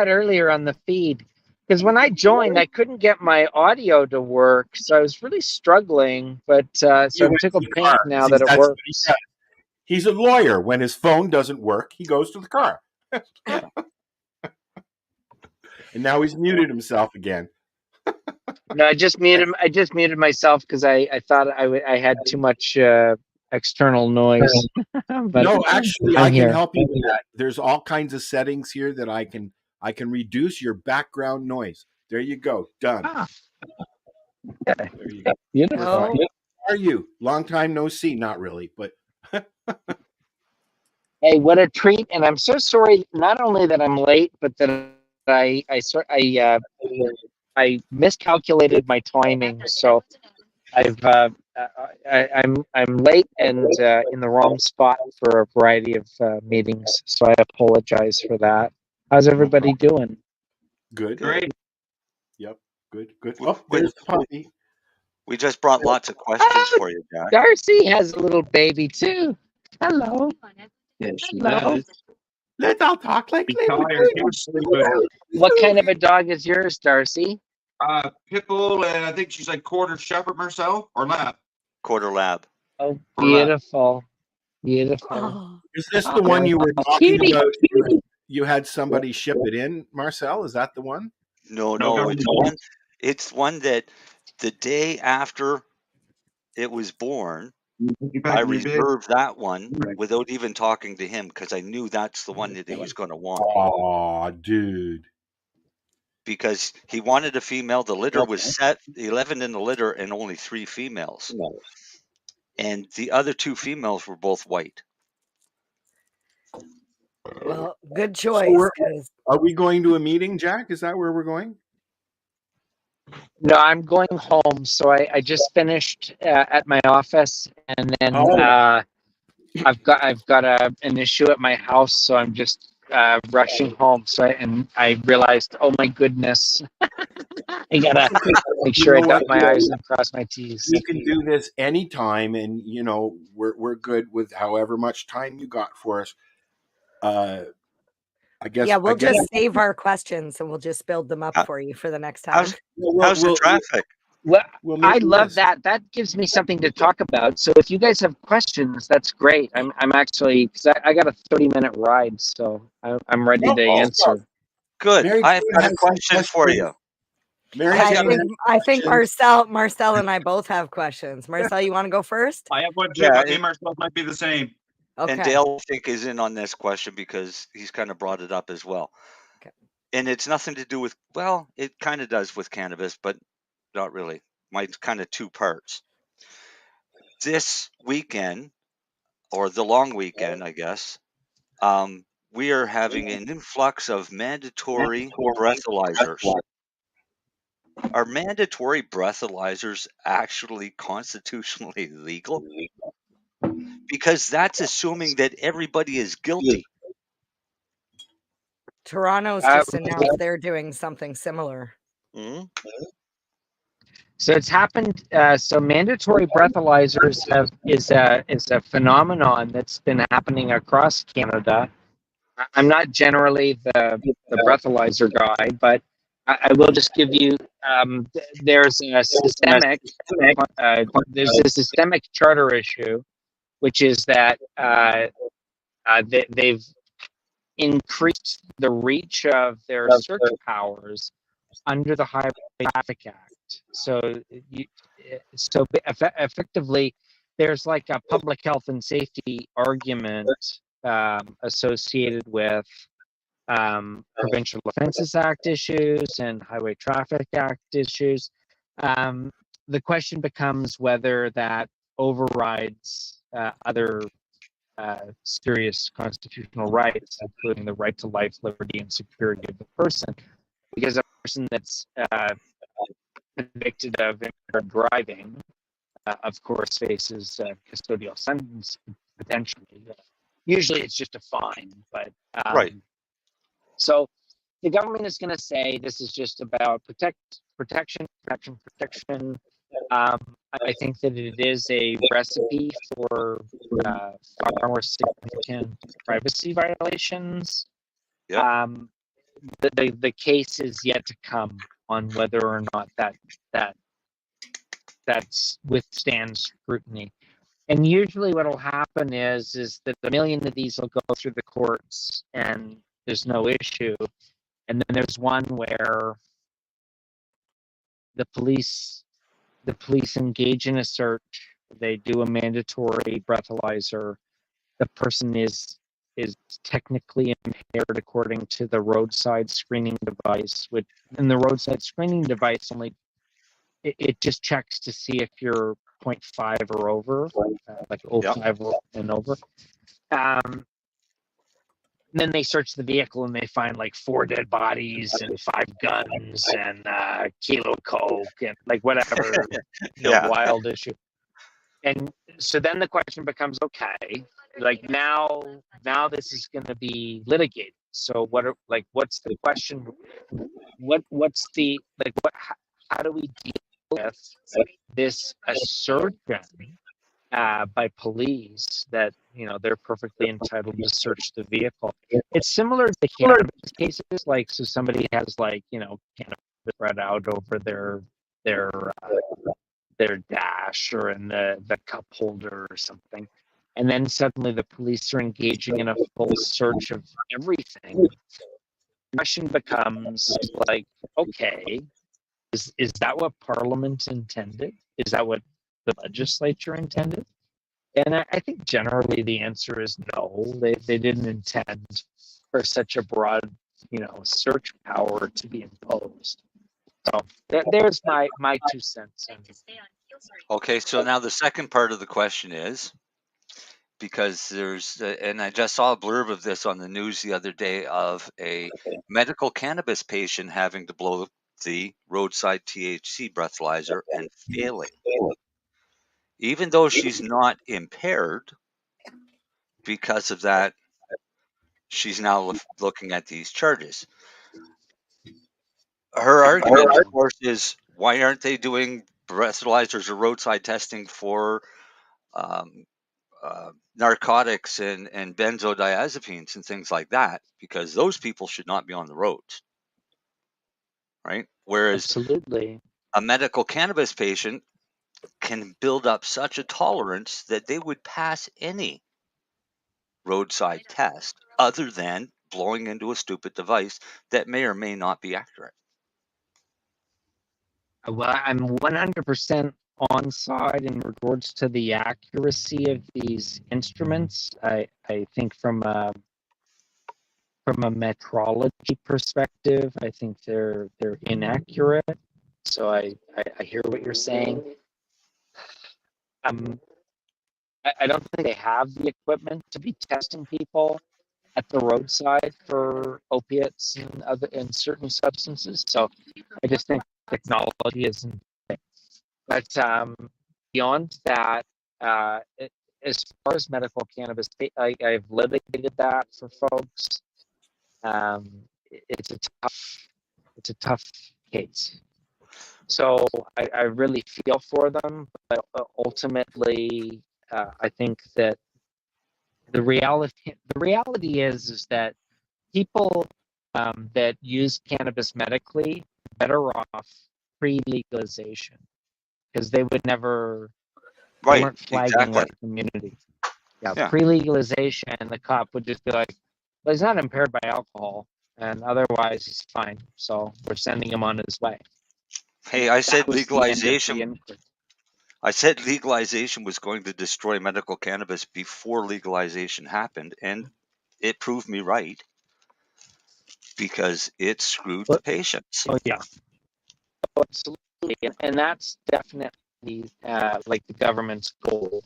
it earlier on the feed. Because when I joined, I couldn't get my audio to work, so I was really struggling. But so I'm tickled pink now that it works. He's a lawyer. When his phone doesn't work, he goes to the car. And now he's muted himself again. No, I just muted myself because I thought I had too much external noise. But no, actually, I'm I can here. help you with that. There's all kinds of settings here that I can reduce your background noise. There you go. Done. Okay. There you go. Beautiful. How are you? Long time no see. Not really, but. Hey, what a treat! And I'm so sorry. Not only that I'm late, but that I miscalculated my timing. So I'm late and in the wrong spot for a variety of meetings. So I apologize for that. How's everybody doing? Good. Great. Yep. Good. Oh, there's the puppy. We just brought lots of questions for you, Jack. Darcy has a little baby too. Hello. Yes, she Hello. does. Let's all talk like Be tired. She was sleeping. What kind of a dog is yours, Darcy? Pit bull, and I think she's like quarter shepherd, Marcel, or lab. Quarter lab. Oh, Or lab. beautiful. Beautiful. Oh, Is this the one you were talking Cutie. about? You had somebody ship it in, Marcel? Is that the one? No, No no, government. it's one that the day after it was born, You back I in your bed? reserved that one Right. without even talking to him because I knew that's the one that he was going to want. Oh, dude. Because he wanted a female. The litter was set 11 in the litter and only 3 females. And the other 2 females were both white. well, good So choice. 'Cause are we going to a meeting, Jack? Is that where we're going? No, I'm going home. So I just finished at my office, and then Oh. I've got an issue at my house, so I'm just rushing home. So I realized, oh my goodness, I gotta make sure I dot my I's and cross my T's. We can do this anytime, and you know we're good with however much time you got for us. I guess. yeah, we'll I guess, just save our questions and we'll just build them up for you for the next time. How's the traffic? Well, we'll I make love this. that. That gives me something to talk about. So if you guys have questions, that's great. I'm actually, because I got a 30-minute ride, so I'm ready to answer. Good. Mary I've Jane got a has some question for questions. you. Mary I Jane think, has I think questions. Marcel and I both have questions. Marcel, you want to go first? I have one too, Yeah, but me and Marcel might be the same. Okay. And Dale, I think, is in on this question because he's kind of brought it up as well. Okay. And it's nothing to do with, well, it kind of does with cannabis, but not really. Mine's kind of 2 parts. This weekend, or the long weekend, I guess, we are having an influx of mandatory breathalyzers. Are mandatory breathalyzers actually constitutionally legal? Because that's assuming that everybody is guilty. Toronto's just announced they're doing something similar. Mm-hmm. So it's happened. So mandatory breathalyzers is a phenomenon that's been happening across Canada. I'm not generally the breathalyzer guy, but I will just give you. There's a systemic. There's a systemic charter issue, which is that they've increased the reach of their search powers under the Highway Traffic Act. So effectively, there's like a public health and safety argument associated with Provincial Offences Act issues and Highway Traffic Act issues. The question becomes whether that overrides other serious constitutional rights, including the right to life, liberty, and security of the person. Because a person that's convicted of impaired driving, of course, faces custodial sentence potentially. Usually, it's just a fine, but Right. So the government is going to say this is just about protection. I think that it is a recipe for far more significant privacy violations. Yeah. The case is yet to come on whether or not that withstands scrutiny. And usually what will happen is that a million of these will go through the courts and there's no issue. And then there's one where the police engage in a search, they do a mandatory breathalyzer, the person is technically impaired according to the roadside screening device, and the roadside screening device only it just checks to see if you're 0.5 or over, like 0.5 and over. Then they search the vehicle and they find like 4 dead bodies and 5 guns and kilo coke and like whatever wild issue. And so then the question becomes, okay, like now this is going to be litigated. So what's the question? How do we deal with this assertion by police that they're perfectly entitled to search the vehicle. It's similar to cannabis cases, like so somebody has cannabis spread out over their dash or in the cup holder or something, and then suddenly the police are engaging in a full search of everything. The question becomes like, okay, is that what Parliament intended? Is that what the legislature intended? And I think generally the answer is no. They didn't intend for such a broad, search power to be imposed. So there's my 2 cents. Okay, so now the second part of the question is, because there's, and I just saw a blurb of this on the news the other day of a medical cannabis patient having to blow the roadside THC breathalyzer and failing. Even though she's not impaired, because of that, she's now looking at these charges. Her argument, of course, is why aren't they doing breathalyzers or roadside testing for narcotics and benzodiazepines and things like that? Because those people should not be on the roads, right? Whereas absolutely, a medical cannabis patient can build up such a tolerance that they would pass any roadside test other than blowing into a stupid device that may or may not be accurate. Well, I'm 100% on side in regards to the accuracy of these instruments. I think from a metrology perspective, I think they're inaccurate. So I hear what you're saying. I don't think they have the equipment to be testing people at the roadside for opiates and certain substances. So I just think technology isn't there. But beyond that, as far as medical cannabis, I've litigated that for folks. It's a tough case. So I really feel for them, but ultimately, I think that the reality is that people that use cannabis medically are better off pre-legalization, because they would never, they weren't flagging with the community. Yeah. Pre-legalization, the cop would just be like, well, he's not impaired by alcohol, and otherwise he's fine, so we're sending him on his way. Hey, I said legalization. I said legalization was going to destroy medical cannabis before legalization happened, and it proved me right, because it screwed the patients. Oh yeah, absolutely, and that's definitely like the government's goal.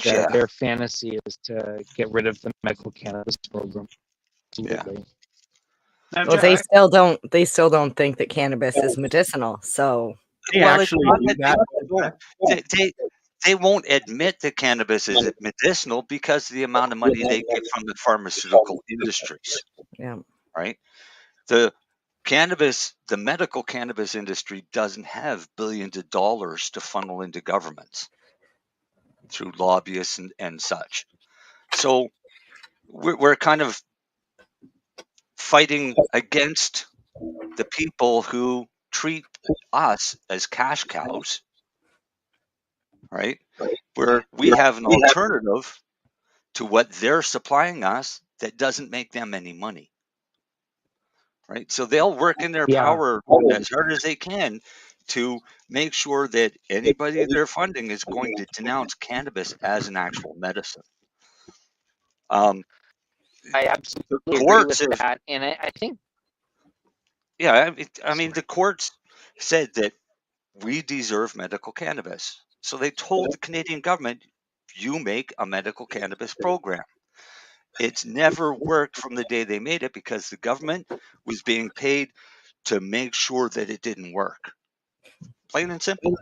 Their fantasy is to get rid of the medical cannabis program. Absolutely. Yeah. Well, they still don't think that cannabis is medicinal. So they won't admit that cannabis is medicinal because of the amount of money they get from the pharmaceutical industries. Yeah. Right. The medical cannabis industry doesn't have billions of dollars to funnel into governments through lobbyists and such. So we're kind of fighting against the people who treat us as cash cows, right? Where we have an alternative to what they're supplying us that doesn't make them any money, right? So they'll work in their power as hard as they can to make sure that anybody they're funding is going to denounce cannabis as an actual medicine. I absolutely agree with that, and I think. Yeah, I mean, the courts said that we deserve medical cannabis. So they told the Canadian government, you make a medical cannabis program. It's never worked from the day they made it because the government was being paid to make sure that it didn't work. Plain and simple.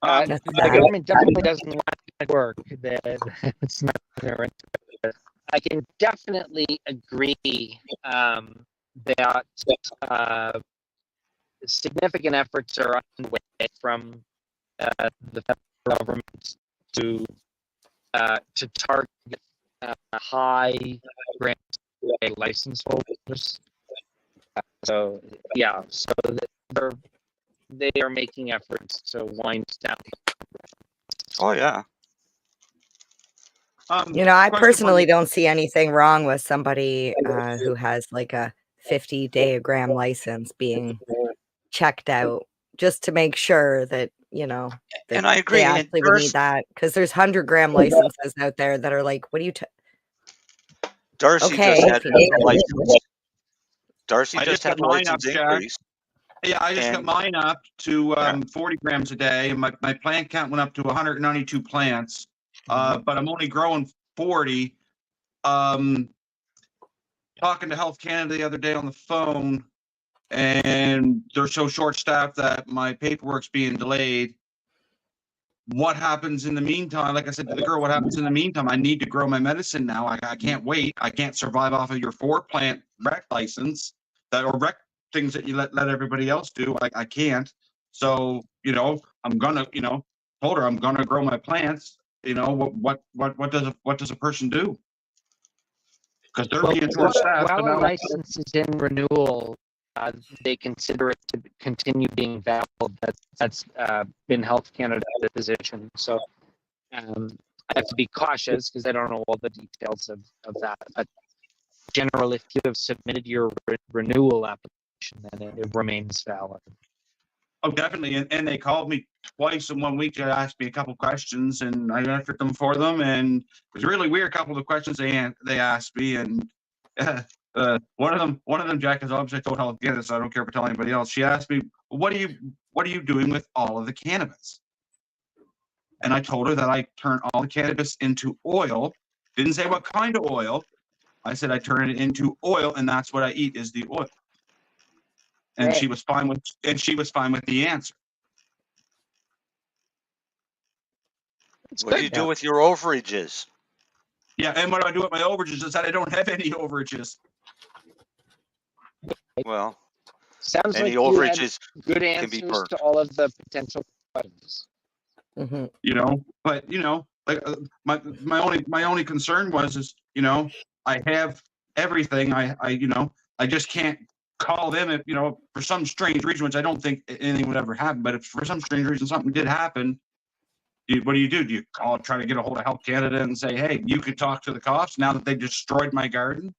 The government definitely doesn't want it to work. It's not their interest. I can definitely agree that significant efforts are underway from the federal government to target high grant license holders. So yeah, so they are making efforts to wind down. Oh yeah. I personally don't see anything wrong with somebody who has like a 50 dayagram license being checked out just to make sure that, that and I agree. they actually would need that, because there's 100-gram licenses out there that are like, what are you Darcy okay. just had a license. Darcy I just had a mine up, license Jack. increase. Yeah, I just got mine up to 40 grams a day, and my plant count went up to 192 plants. But I'm only growing 40. Talking to Health Canada the other day on the phone, and they're so short-staffed that my paperwork's being delayed. What happens in the meantime? Like I said to the girl, what happens in the meantime? I need to grow my medicine now. I can't wait. I can't survive off of your 4-plant rec license or rec things that you let everybody else do. I can't. So, I'm gonna, told her I'm gonna grow my plants. What does a person do? Because they're being short-staffed. While a license is in renewal, they consider it to continue being valid. That's been Health Canada's position. So I have to be cautious because I don't know all the details of that. But generally, if you have submitted your renewal application, then it remains valid. Oh, definitely. And they called me twice in 1 week to ask me a couple questions, and I answered them for them. And it was really weird. A couple of the questions they asked me, and one of them, Jack, is obviously I told Health Canada, so I don't care if I tell anybody else. She asked me, "What are you doing with all of the cannabis?" And I told her that I turn all the cannabis into oil. Didn't say what kind of oil. I said I turn it into oil, and that's what I eat is the oil. And she was fine with the answer. What do you do with your overages? Yeah, and what do I do with my overages is that I don't have any overages. Sounds Well, like any you had overages good can be answers burnt. to all of the potential questions. But like my only concern was I have everything. I just can't call them if for some strange reason, which I don't think anything would ever happen. But if for some strange reason something did happen, what do you do? Do you try to get a hold of Health Canada and say, hey, you could talk to the cops now that they destroyed my garden?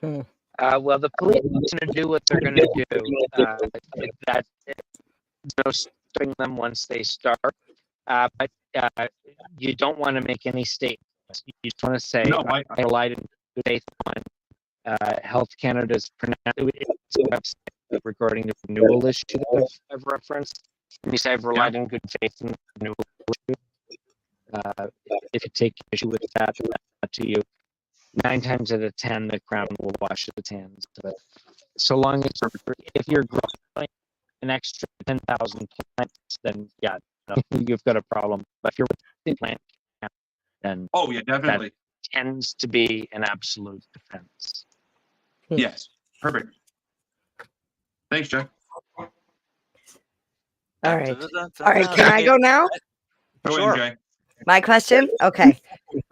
Well, the police are going to do what they're going to do. That no stopping them once they start. But you don't want to make any statements. You just want to say, I relied in good faith on Health Canada's website regarding the renewal issue that I've referenced. And you say I've relied in good faith in the renewal issue. If you take issue with that to you, 9 times out of 10, the Crown will wash its hands. But so long as if you're growing an extra 10,000 plants, then you've got a problem. But if you're within plant count, then definitely that tends to be an absolute defense. Yes, perfect. Thanks, Jack. All right. Can I go now? Sure. My question? Okay.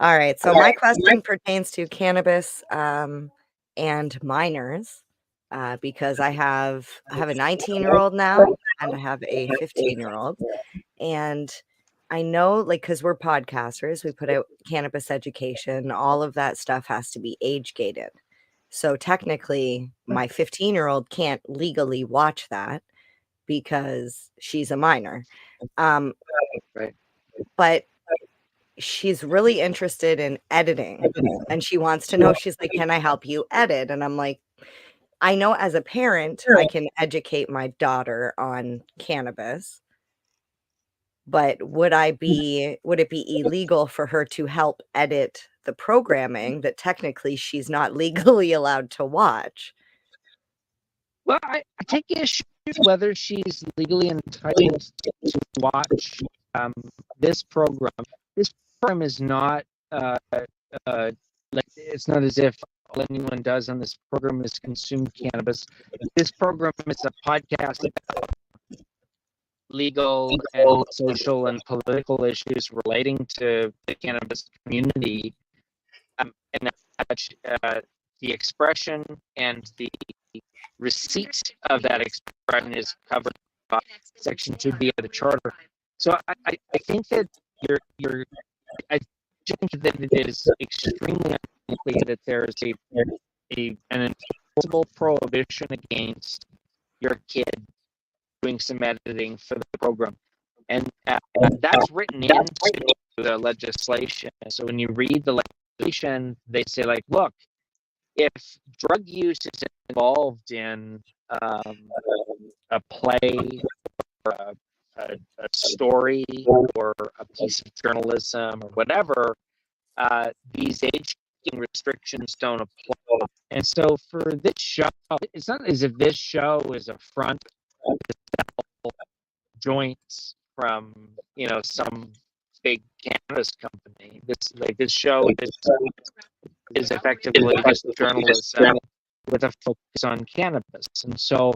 All right. So my question pertains to cannabis and minors because I have a 19-year-old now and I have a 15-year-old. And I know, because we're podcasters, we put out cannabis education. All of that stuff has to be age gated. So technically, my 15-year-old can't legally watch that because she's a minor. But she's really interested in editing and she wants to know, she's like, can I help you edit? And I'm like, I know as a parent, I can educate my daughter on cannabis, but would it be illegal for her to help edit the programming that technically she's not legally allowed to watch? Well, I take issue with whether she's legally entitled to watch this program. This program is not it's not as if all anyone does on this program is consume cannabis. This program is a podcast legal and social and political issues relating to the cannabis community, and the expression and the receipt of that expression is covered by Section 2B of the Charter. So I think that I think that it is extremely unlikely that there is an enforceable prohibition against your kid doing some editing for the program. And that's written into the legislation. So when you read the legislation, they say, like, look, if drug use is involved in a play or a story or a piece of journalism or whatever, these age restrictions don't apply. And so for this show, it's not as if this show is a front to sell joints from, you know, some big cannabis company. This show is effectively just journalism with a focus on cannabis. And so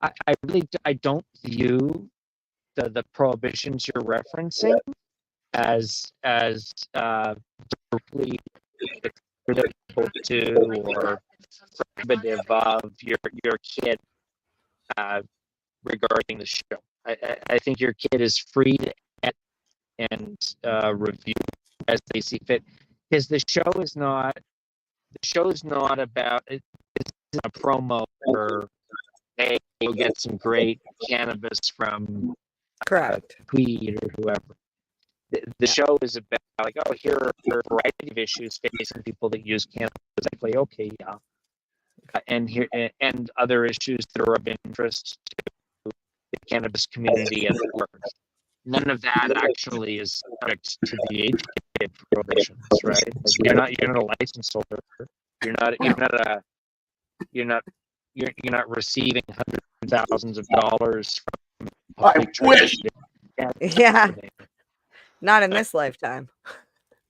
I really don't view the prohibitions you're referencing as directly critical to or prohibitive of your kid regarding the show. I think your kid is free to edit and review as they see fit, because the show is not about it's a promo for, hey, you'll get some great cannabis from Tweed or whoever. The show is about, like, oh, here are a variety of issues facing people that use cannabis. Like, okay, yeah, and other issues that are of interest to the cannabis community at large. None of that actually is subject to the age prohibitions, right? Like, you're not a license holder. You're not receiving hundreds of thousands of dollars from. I wish. Yeah. Not in this lifetime.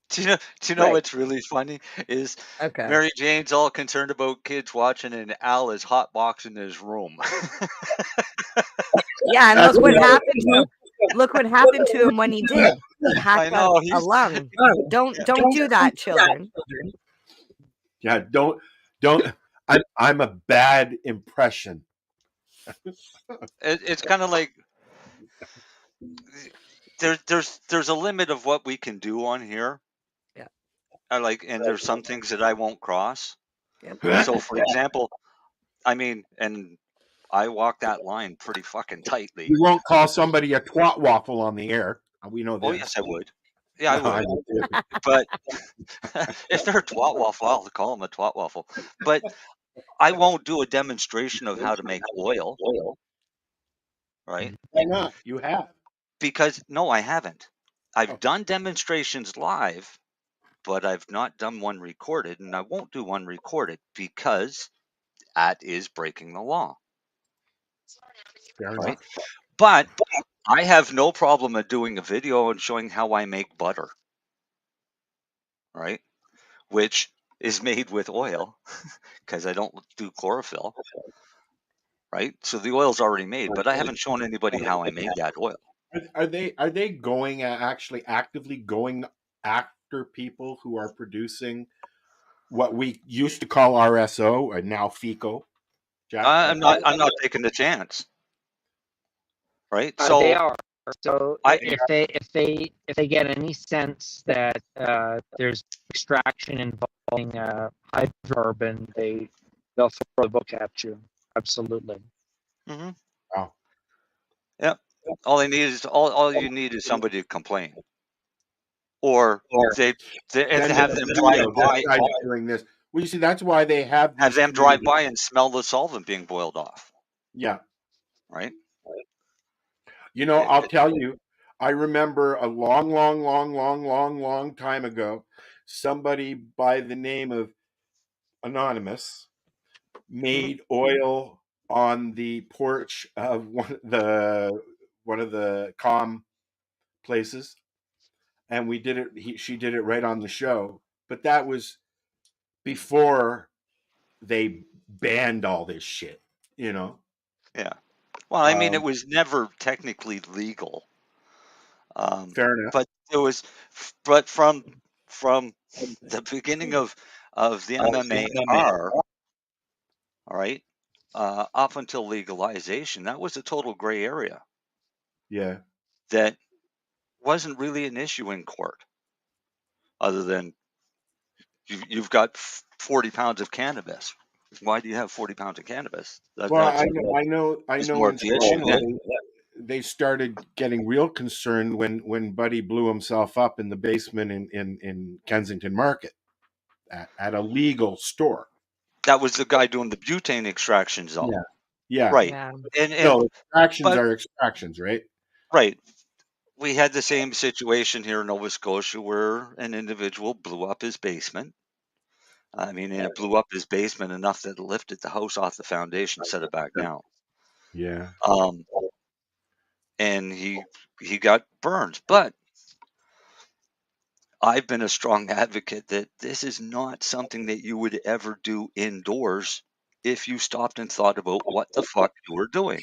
Do you know what's really funny is Mary Jane's all concerned about kids watching, and Al is hotboxing his room. Yeah, and look what happened to him. Look what happened to him when he did. He hacked a lung. Don't do that, children. Yeah, don't. I'm a bad impression. It's kind of like there's a limit of what we can do on here. Yeah. And there's some things that I won't cross. Yep. So, for example, I mean, and I walk that line pretty fucking tightly. You won't call somebody a twat waffle on the air. We know that. Oh, yes, I would. Yeah, I would. But if they're a twat waffle, I'll call them a twat waffle. But I won't do a demonstration of how to make oil. Right? Why not? You have. Because, no, I haven't. I've done demonstrations live, but I've not done one recorded, and I won't do one recorded because that is breaking the law. Fair right? enough. But I have no problem at doing a video and showing how I make butter, right? Which is made with oil because I don't do chlorophyll, right? So the oil's already made, but I haven't shown anybody how I made that oil. Are they going actually actively going after people who are producing what we used to call RSO and now FECO? Jack? I'm not taking the chance, right? So they are. So if they get any sense that there's extraction involving hydrocarbon, they'll throw the book at you. Absolutely. Mm-hmm. Wow. Yep. All you need is somebody to complain, or they have them drive by during this. Well, you see, that's why they have them drive by and smell the solvent being boiled off. Yeah. Right. You know, I'll tell you, I remember a long time ago, somebody by the name of Anonymous made oil on the porch of one of the comm places, and we did it. She did it right on the show, but that was before they banned all this shit, you know. Yeah. Well, I mean, it was never technically legal. Fair enough. But it was, but from the beginning of the MMAR, all right, up until legalization, that was a total gray area Yeah. that wasn't really an issue in court, other than you've got 40 pounds of cannabis. Why do you have 40 pounds of cannabis? Well, I know more in of the issue. Toronto, they started getting real concerned when Buddy blew himself up in the basement in Kensington Market at a legal store. That was the guy doing the butane extractions, though. Yeah. Right. Yeah. No, extractions are extractions, right? Right. We had the same situation here in Nova Scotia where an individual blew up his basement. I mean, and it blew up his basement enough that it lifted the house off the foundation, set it back down. Yeah. And he got burned. But I've been a strong advocate that this is not something that you would ever do indoors if you stopped and thought about what the fuck you were doing.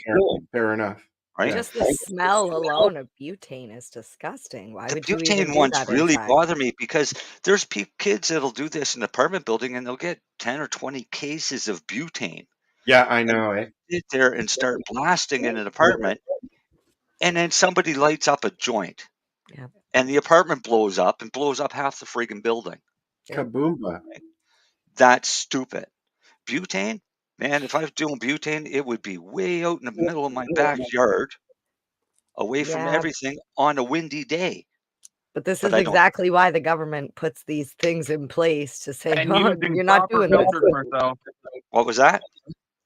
Fair enough. Right? Just the smell alone of butane is disgusting. Why The would you even butane do ones that really inside? bother me because there's kids that'll do this in an apartment building and they'll get 10 or 20 cases of butane. Yeah, I know. Sit there and start blasting in an apartment, and then somebody lights up a joint, and the apartment blows up and blows up half the friggin' building. Kaboomba. That's stupid. Butane, man, if I was doing butane, it would be way out in the middle of my backyard, away from Yeah. everything on a windy day. But this But is I don't. exactly why the government puts these things in place to say, And oh, using you're not proper doing this. filters, Marcel. What was that?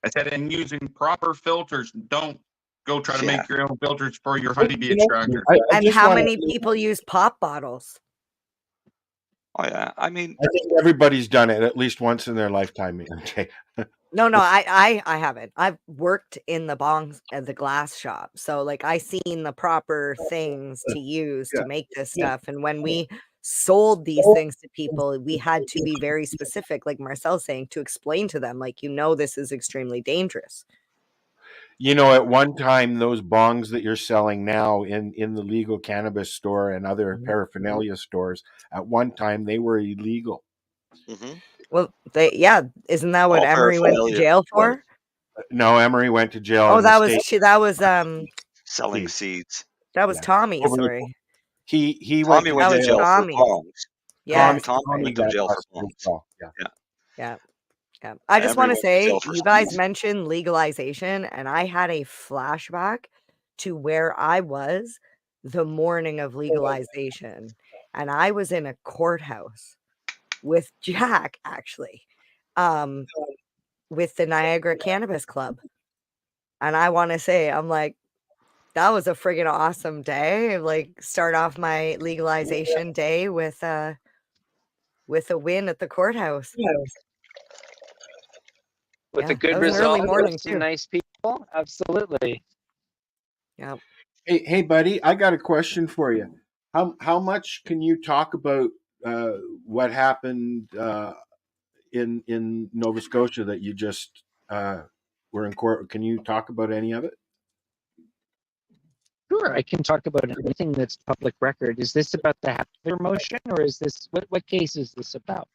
I said, and using proper filters. Don't go try to Yeah. make your own filters for your honeybee extractor. And how many people use pop bottles? Oh yeah, I mean, I think everybody's done it at least once in their lifetime. Okay. No, I haven't. I've worked in the bongs at the glass shop. So like I seen the proper things to use to make this stuff. And when we sold these things to people, we had to be very specific, like Marcel's saying, to explain to them, like, this is extremely dangerous. At one time, those bongs that you're selling now in the legal cannabis store and other paraphernalia stores, at one time they were illegal. Mm-hmm. Well, isn't that what All Emery went to paraphernalia jail for? No, Emery went to jail. Oh, in the that was state. selling seeds. That was Tommy. Over the- Sorry. He Tommy went to jail for Tommy. bongs. Yes. Tommy went to got jail for busted as bongs. well. Yeah. Yeah. I just Emery want to went to say, jail for you guys seeds. mentioned legalization, and I had a flashback to where I was the morning of legalization. And I was in a courthouse with Jack, actually, with the Niagara Cannabis Club. And I want to say, I'm like, that was a friggin' awesome day. Like, start off my legalization day with a win at the courthouse. With a that good was an early result, morning with some too. nice people. Absolutely. Yeah. Hey, buddy, I got a question for you. How much can you talk about what happened in Nova Scotia that you just were in court? Can you talk about any of it? Sure, I can talk about anything that's public record. Is this about the Hathaway motion, or is this what case is this about?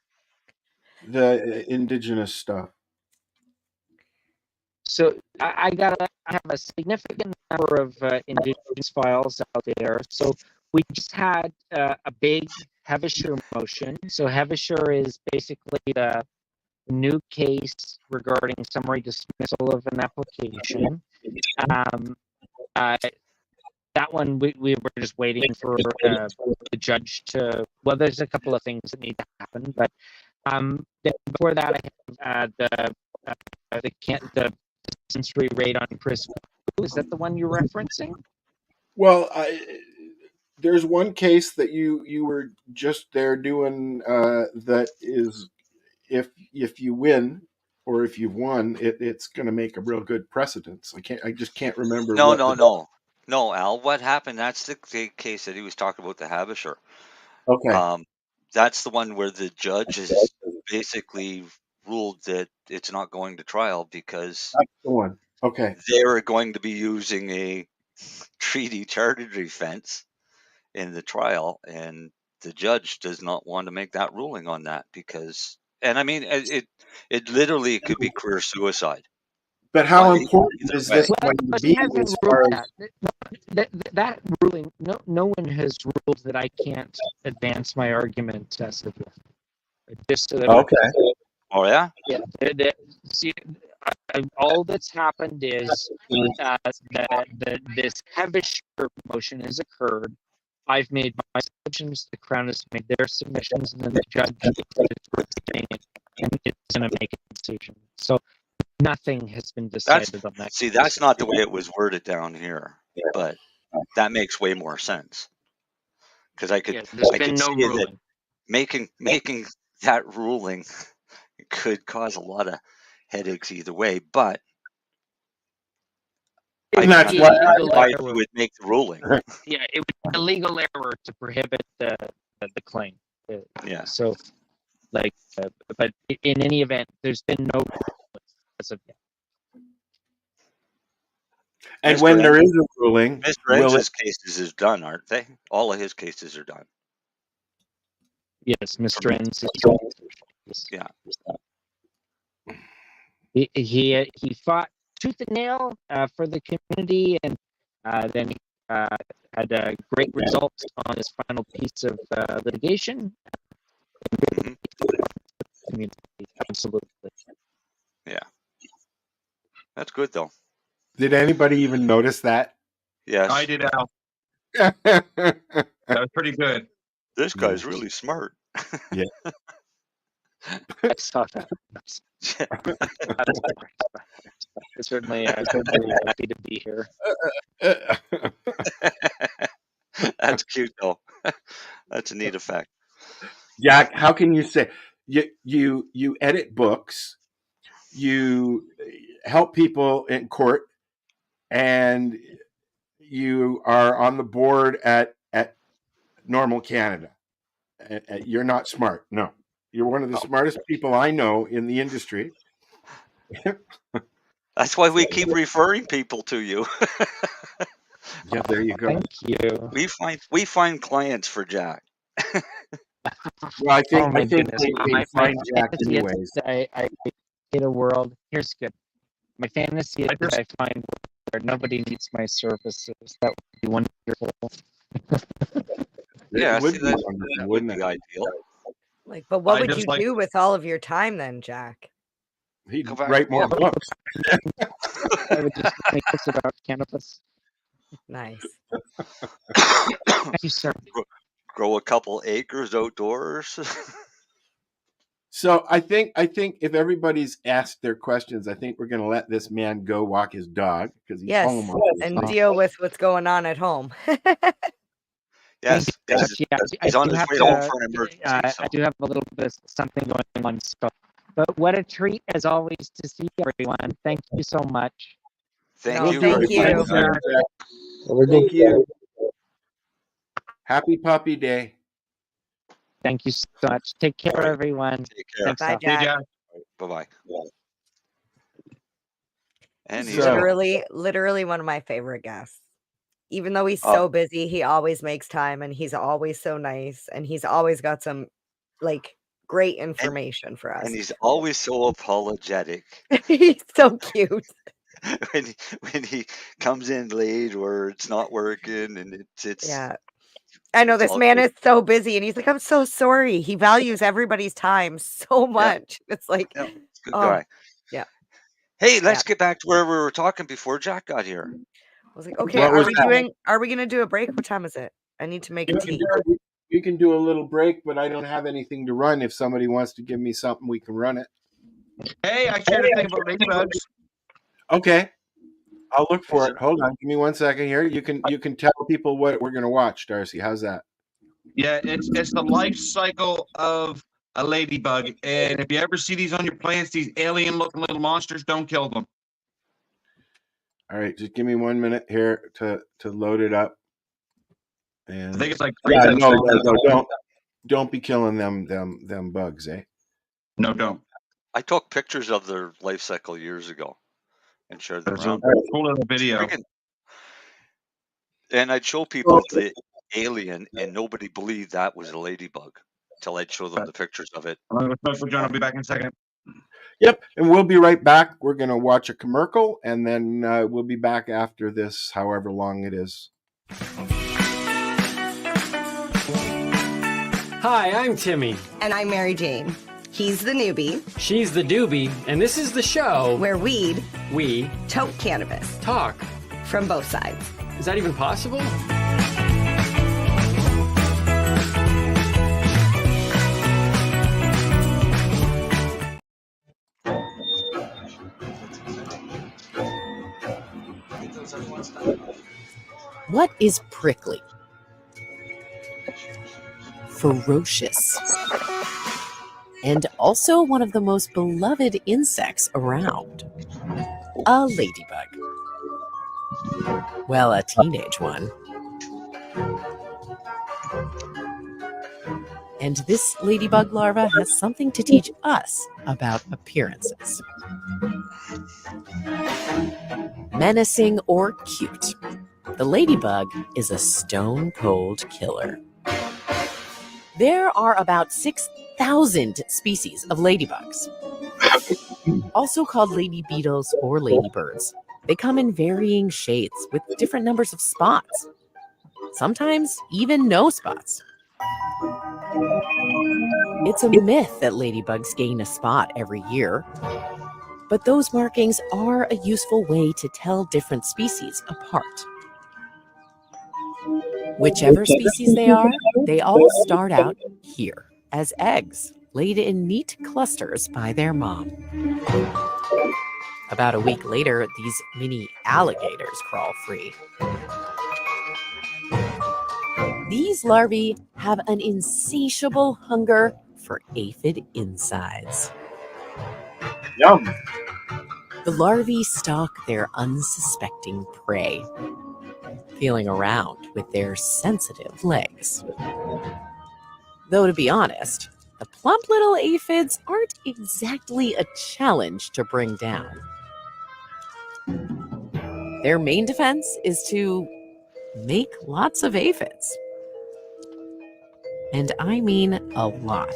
The Indigenous stuff. So I have a significant number of Indigenous files out there. So we just had a big Havishur motion. So Havishur is basically the new case regarding summary dismissal of an application. That one we were just waiting for the judge to. Well, there's a couple of things that need to happen, but then before that, I have the sensory raid on Chris. Is that the one you're referencing? Well, there's one case that you were just there doing that is if you win or if you've won, it's going to make a real good precedence. I just can't remember. No, Al. What happened? That's the case that he was talking about, the Havishur. Okay. That's the one where the judge has basically ruled that it's not going to trial because That's the one. Okay. they're going to be using a treaty charter defense in the trial, and the judge does not want to make that ruling on that because, and I mean, it literally could be career suicide. But how But important either is way, this Well, going to but be he hasn't as ruled far as? that ruling. No one has ruled that I can't advance my argument successively. Just so that Okay. oh yeah, yeah, see, all that's happened is this Hevisher motion has occurred. I've made my submissions, the Crown has made their submissions, and then the judge is reviewing it, and it's going to make a decision. So nothing has been decided on that. see, that's not the way it was worded down here, but that makes way more sense because I could there's I been could no see that ruling. making that ruling could cause a lot of headaches either way, but I And can that's what. understand why you would make the ruling. Yeah, it would be a legal error to prohibit the claim. Yeah. So, like, but in any event, there's been no ruling as of yet. And Mr. when there Enns- is a ruling, Mr. will it? Enns' cases is done, aren't they? All of his cases are done. Yes, Mr. Enns. Yeah. He fought tooth and nail for the community, and then had great results on his final piece of litigation. Community, absolutely. Yeah. That's good though. Did anybody even notice that? Yes. I did, Al. That was pretty good. This guy's really smart. Yeah. I saw that. Certainly happy to be here. That's cute though. That's a neat effect. Jack, how can you say you edit books, you help people in court, and you are on the board at Normal Canada? You're not smart. No, you're one of the smartest people I know in the industry. That's why we keep referring people to you. Yeah, there you go. Thank you. We find clients for Jack. Well, I think my I think goodness. they find Jack fantasy is anyways. that I in a world. Here's good. My fantasy is that I find a world where nobody needs my services. That would be wonderful. Yeah, It would see, be that wonderful, would wouldn't be it? ideal. Like, but what I would just you like- do with all of your time then, Jack? He'd Go back write to more work. books. I would just make this about cannabis. Nice. Thank you, sir. Grow a couple acres outdoors. So I think if everybody's asked their questions, I think we're going to let this man go walk his dog because he's Yes, home. and deal with what's going on at home. Yes, Yeah, he's on his way home for an emergency. I do have a little bit of something going on. So, but what a treat as always to see everyone. Thank you so much. Thank you. Thank you. Thank you. Happy Puppy Day. Thank you so much. Take care, everyone. Take care. Bye, Jack. Bye-bye. And he's Literally one of my favorite guests. Even though he's so busy, he always makes time, and he's always so nice, and he's always got some like great information for us. And he's always so apologetic. He's so cute. when he comes in late or it's not working, and it's Yeah. I know this man is so busy, and he's like, I'm so sorry. He values everybody's time so much. It's like, good guy. Yeah. Hey, let's get back to where we were talking before Jack got here. I was like, okay, What was are we gonna do a break? What time is it? I need to make a tea. You can do a little break, but I don't have anything to run. If somebody wants to give me something, we can run it. Hey, I shared a thing about ladybugs. Okay. I'll look for it. Hold on. Give me 1 second here. You can tell people what we're gonna watch, Darcy. How's that? Yeah, it's the life cycle of a ladybug. And if you ever see these on your plants, these alien looking little monsters, don't kill them. All right, just give me 1 minute here to load it up. And I think it's like don't be killing them bugs, eh? No, don't. I took pictures of their life cycle years ago. and share them There's a around. cool little video. And I'd show people the alien, and nobody believed that was a ladybug until I'd show them the pictures of it. John, I'll be back in a second. Yep, and we'll be right back. We're going to watch a commercial, and then we'll be back after this, however long it is. Hi, I'm Timmy. And I'm Marijane. He's the newbie. She's the doobie, and this is the show where we tote cannabis. Talk. From both sides. Is that even possible? What is prickly? Ferocious. And also one of the most beloved insects around. A ladybug. Well, a teenage one. And this ladybug larva has something to teach us about appearances. Menacing or cute, the ladybug is a stone-cold killer. There are about 6,000 species of ladybugs, also called lady beetles or ladybirds. They come in varying shades with different numbers of spots, sometimes even no spots. It's a myth that ladybugs gain a spot every year, but those markings are a useful way to tell different species apart. Whichever species they are, they all start out here as eggs laid in neat clusters by their mom. About a week later, these mini alligators crawl free. These larvae have an insatiable hunger for aphid insides. Yum! The larvae stalk their unsuspecting prey, feeling around with their sensitive legs. Though, to be honest, the plump little aphids aren't exactly a challenge to bring down. Their main defense is to make lots of aphids. And I mean a lot.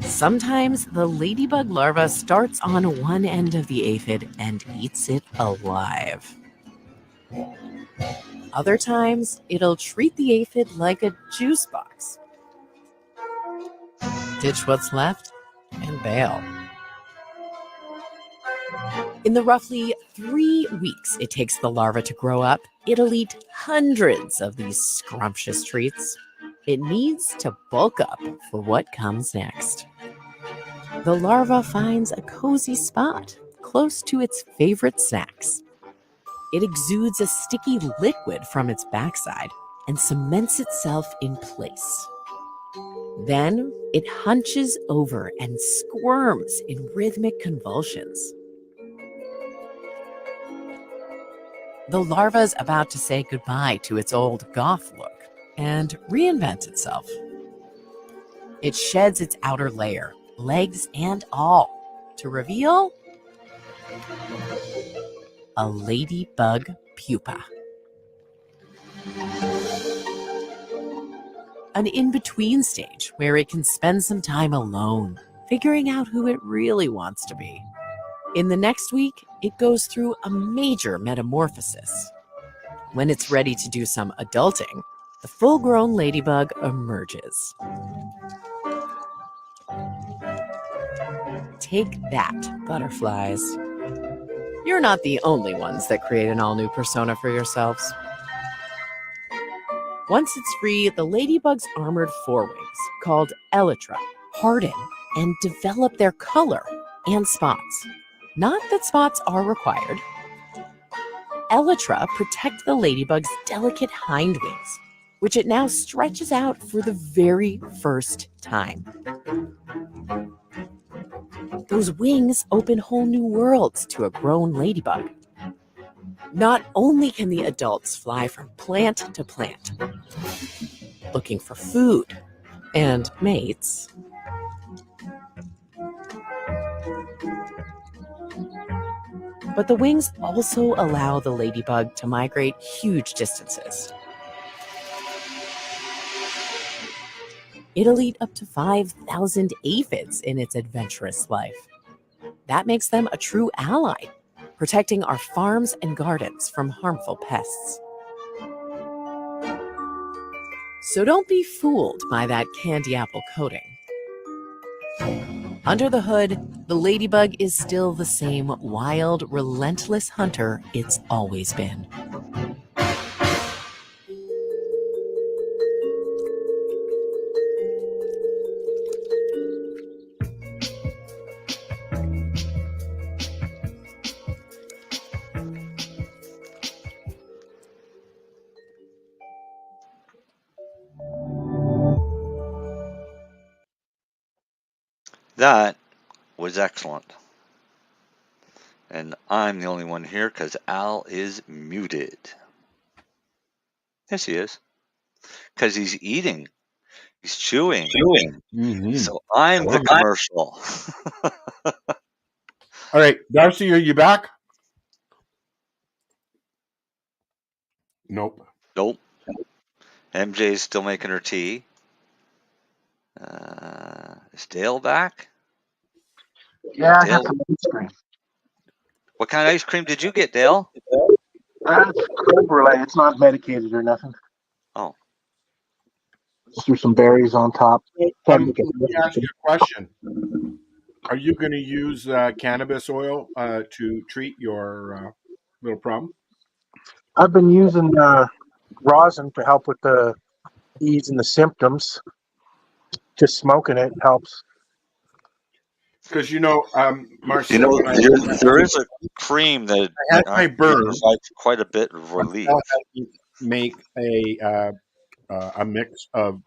Sometimes the ladybug larva starts on one end of the aphid and eats it alive. Other times, it'll treat the aphid like a juice box. Ditch what's left and bail. In the roughly 3 weeks it takes the larva to grow up, it'll eat hundreds of these scrumptious treats. It needs to bulk up for what comes next. The larva finds a cozy spot close to its favorite snacks. It exudes a sticky liquid from its backside and cements itself in place. Then it hunches over and squirms in rhythmic convulsions. The larva's about to say goodbye to its old goth look and reinvent itself. It sheds its outer layer, legs and all, to reveal a ladybug pupa. An in-between stage where it can spend some time alone, figuring out who it really wants to be. In the next week, it goes through a major metamorphosis. When it's ready to do some adulting, the full-grown ladybug emerges. Take that, butterflies. You're not the only ones that create an all-new persona for yourselves. Once it's free, the ladybug's armored forewings, called elytra, harden and develop their color and spots. Not that spots are required. Elytra protect the ladybug's delicate hind wings, which it now stretches out for the very first time. Those wings open whole new worlds to a grown ladybug. Not only can the adults fly from plant to plant, looking for food and mates, But the wings also allow the ladybug to migrate huge distances. It'll eat up to 5,000 aphids in its adventurous life. That makes them a true ally, protecting our farms and gardens from harmful pests. So don't be fooled by that candy apple coating. Under the hood, the ladybug is still the same wild, relentless hunter it's always been. That was excellent. And I'm the only one here because Al is muted. Yes, he is. Because he's eating. He's chewing. Mm-hmm. So I'm the commercial. All right, Darcy, are you back? Nope. MJ's still making her tea. Is Dale back? Yeah, I Dale, got some ice cream. what kind of ice cream did you get, Dale? It's creme brulee. It's not medicated or nothing. Oh. Just threw some berries on top. Let me ask you a question. Are you going to use cannabis oil to treat your little problem? I've been using rosin to help with the easing the symptoms. Just smoking it helps. Because Marcel, there is a cream that I had my burn. provides quite a bit of relief. Marcel had me make a mix of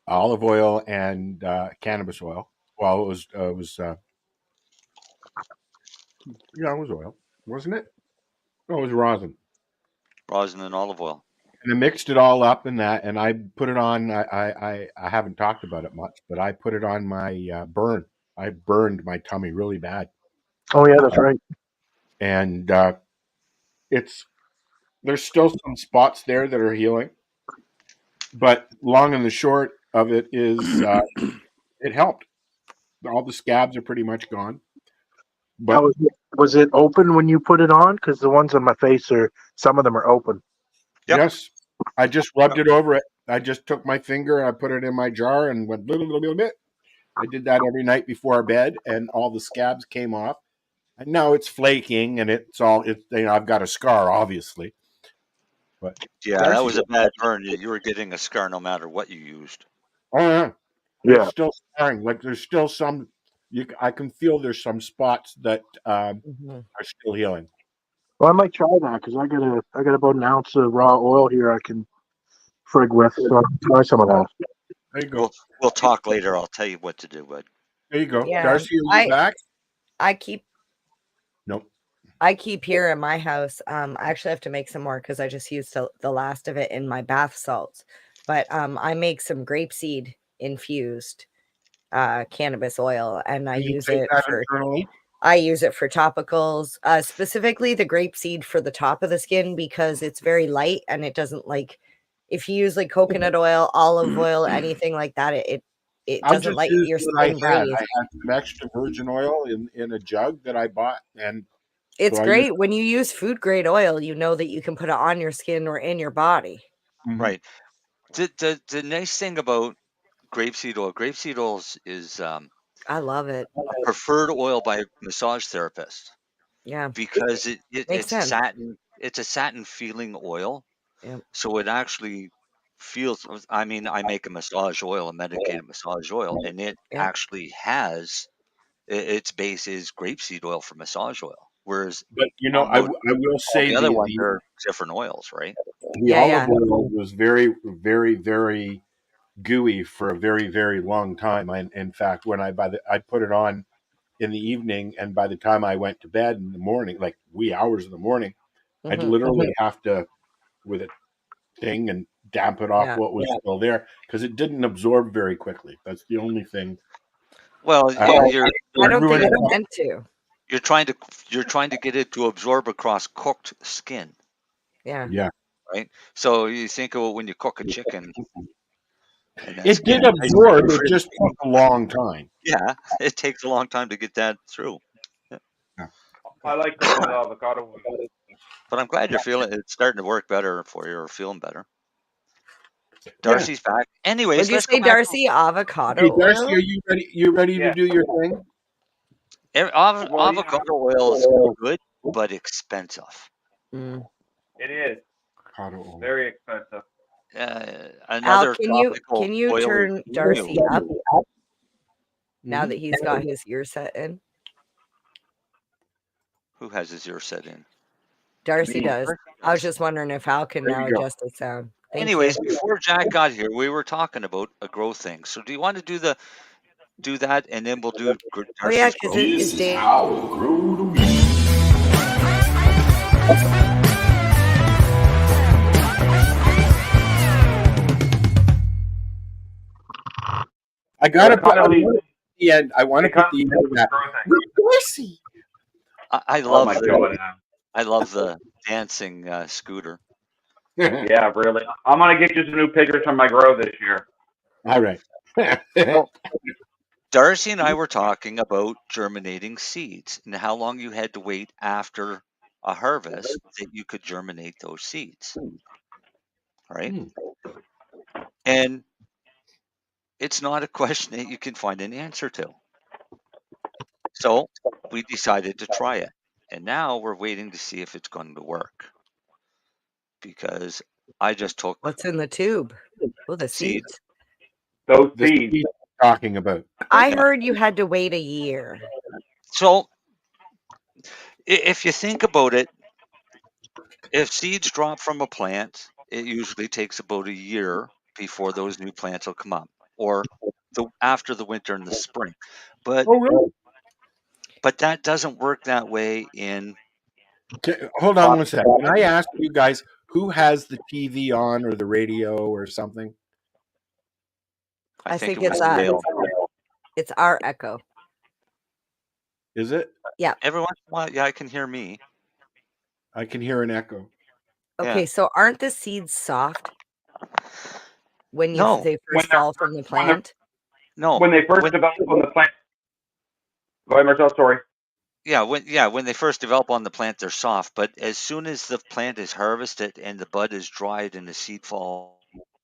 olive oil and cannabis oil. Well, it was it was oil, wasn't it? No, it was rosin. Rosin and olive oil. And I mixed it all up in that, and I put it on. I haven't talked about it much, but I put it on my burn. I burned my tummy really bad. Oh yeah, that's right. And there's still some spots there that are healing, but long and the short of it is it helped. All the scabs are pretty much gone. But was it open when you put it on? Because the ones on my face some of them are open. Yep. Yes, I just rubbed it over it. I just took my finger, I put it in my jar, and went little bit. I did that every night before bed, and all the scabs came off. And now it's flaking, and I've got a scar, obviously. But yeah, that was a bad burn. You were getting a scar no matter what you used. Oh yeah, yeah. It's still scarring. Like there's still some. I can feel there's some spots that are still healing. Well, I might try that because I got about an ounce of raw oil here I can frig with, so I'll try some of that. There you go. We'll talk later. I'll tell you what to do, bud. There you go. Yeah, Darcy, are you back? Nope. I keep here in my house. I actually have to make some more because I just used the last of it in my bath salts. But I make some grapeseed infused cannabis oil, and I use it for topicals, specifically the grapeseed for the top of the skin because it's very light and it doesn't if you use coconut oil, olive oil, anything like that, it doesn't let your skin breathe. I had some extra virgin oil in a jug that I bought, and it's great when you use food grade oil. You know that you can put it on your skin or in your body. Mm-hmm. Right. The nice thing about grapeseed oil is I love it. A preferred oil by massage therapists. Yeah, because it's sense. satin. It's a satin feeling oil. Yep. So it actually feels. I mean, I make a massage oil, a medicated massage oil, and it actually has its base is grapeseed oil for massage oil. Whereas, but I will say the other ones are different oils, right? The olive oil was very, very, very gooey for a very, very long time. In fact, when I put it on in the evening, and by the time I went to bed in the morning, like wee hours in the morning, I'd literally have to with a thing and damp it off what was still there because it didn't absorb very quickly. That's the only thing. Well, I don't think it's meant to. You're trying to get it to absorb across cooked skin, Yeah. Yeah. right? So you think of when you cook a chicken, and that It did skin is nice absorb. and It just crispy. took a long time. Yeah, it takes a long time to get that through. Yeah. I like cooking with avocado oil. But I'm glad it's starting to work better for you or feeling better. Yeah. Darcy's back. Anyways, What'd you let's go say, back. Darcy? Avocado Okay, Darcy, oil? are you ready? You ready to Yeah. do your thing? Avocado oil is still good, but expensive. Mm. It is Avocado oil. very expensive. Al, Another can you topical oil is turn Darcy new. up now Mhm. that he's got his ear set in? Who has his ear set in? Darcy does. I was just wondering if Al can There now you go. adjust his sound. Thank Anyways, you. before Jack got here, we were talking about a growth thing. So do you want to do that, and then we'll do Oh yeah, Darcy's because growth? it's Dave. I gotta put Finally, the end. I want to put the end of that. Darcy. I oh love my the god. I love the dancing scooter. Yeah, really. I'm gonna get you some new pictures from my grow this year. All right. Well, Darcy and I were talking about germinating seeds and how long you had to wait after a harvest that you could germinate those seeds. Right? And it's not a question that you can find an answer to. So we decided to try it. And now we're waiting to see if it's going to work. Because I just took What's in the tube? Oh, the seeds. seeds. Those The seeds. seeds talking about. I heard you had to wait a year. So if you think about it, if seeds drop from a plant, it usually takes about a year before those new plants will come up, or after the winter and the spring. But Oh, really? but that doesn't work that way in. Hold on one second. Can I ask you guys who has the TV on or the radio or something? I think it was it's us. Dale. It's our echo. Is it? Yeah. Every once in a while, yeah, I can hear me. I can hear an echo. Okay, Yeah. so aren't the seeds soft when No. they first fall from the plant? No. When they first develop on the plant. Go ahead, Marcel. Sorry. When they first develop on the plant, they're soft. But as soon as the plant is harvested and the bud is dried and the seed falls,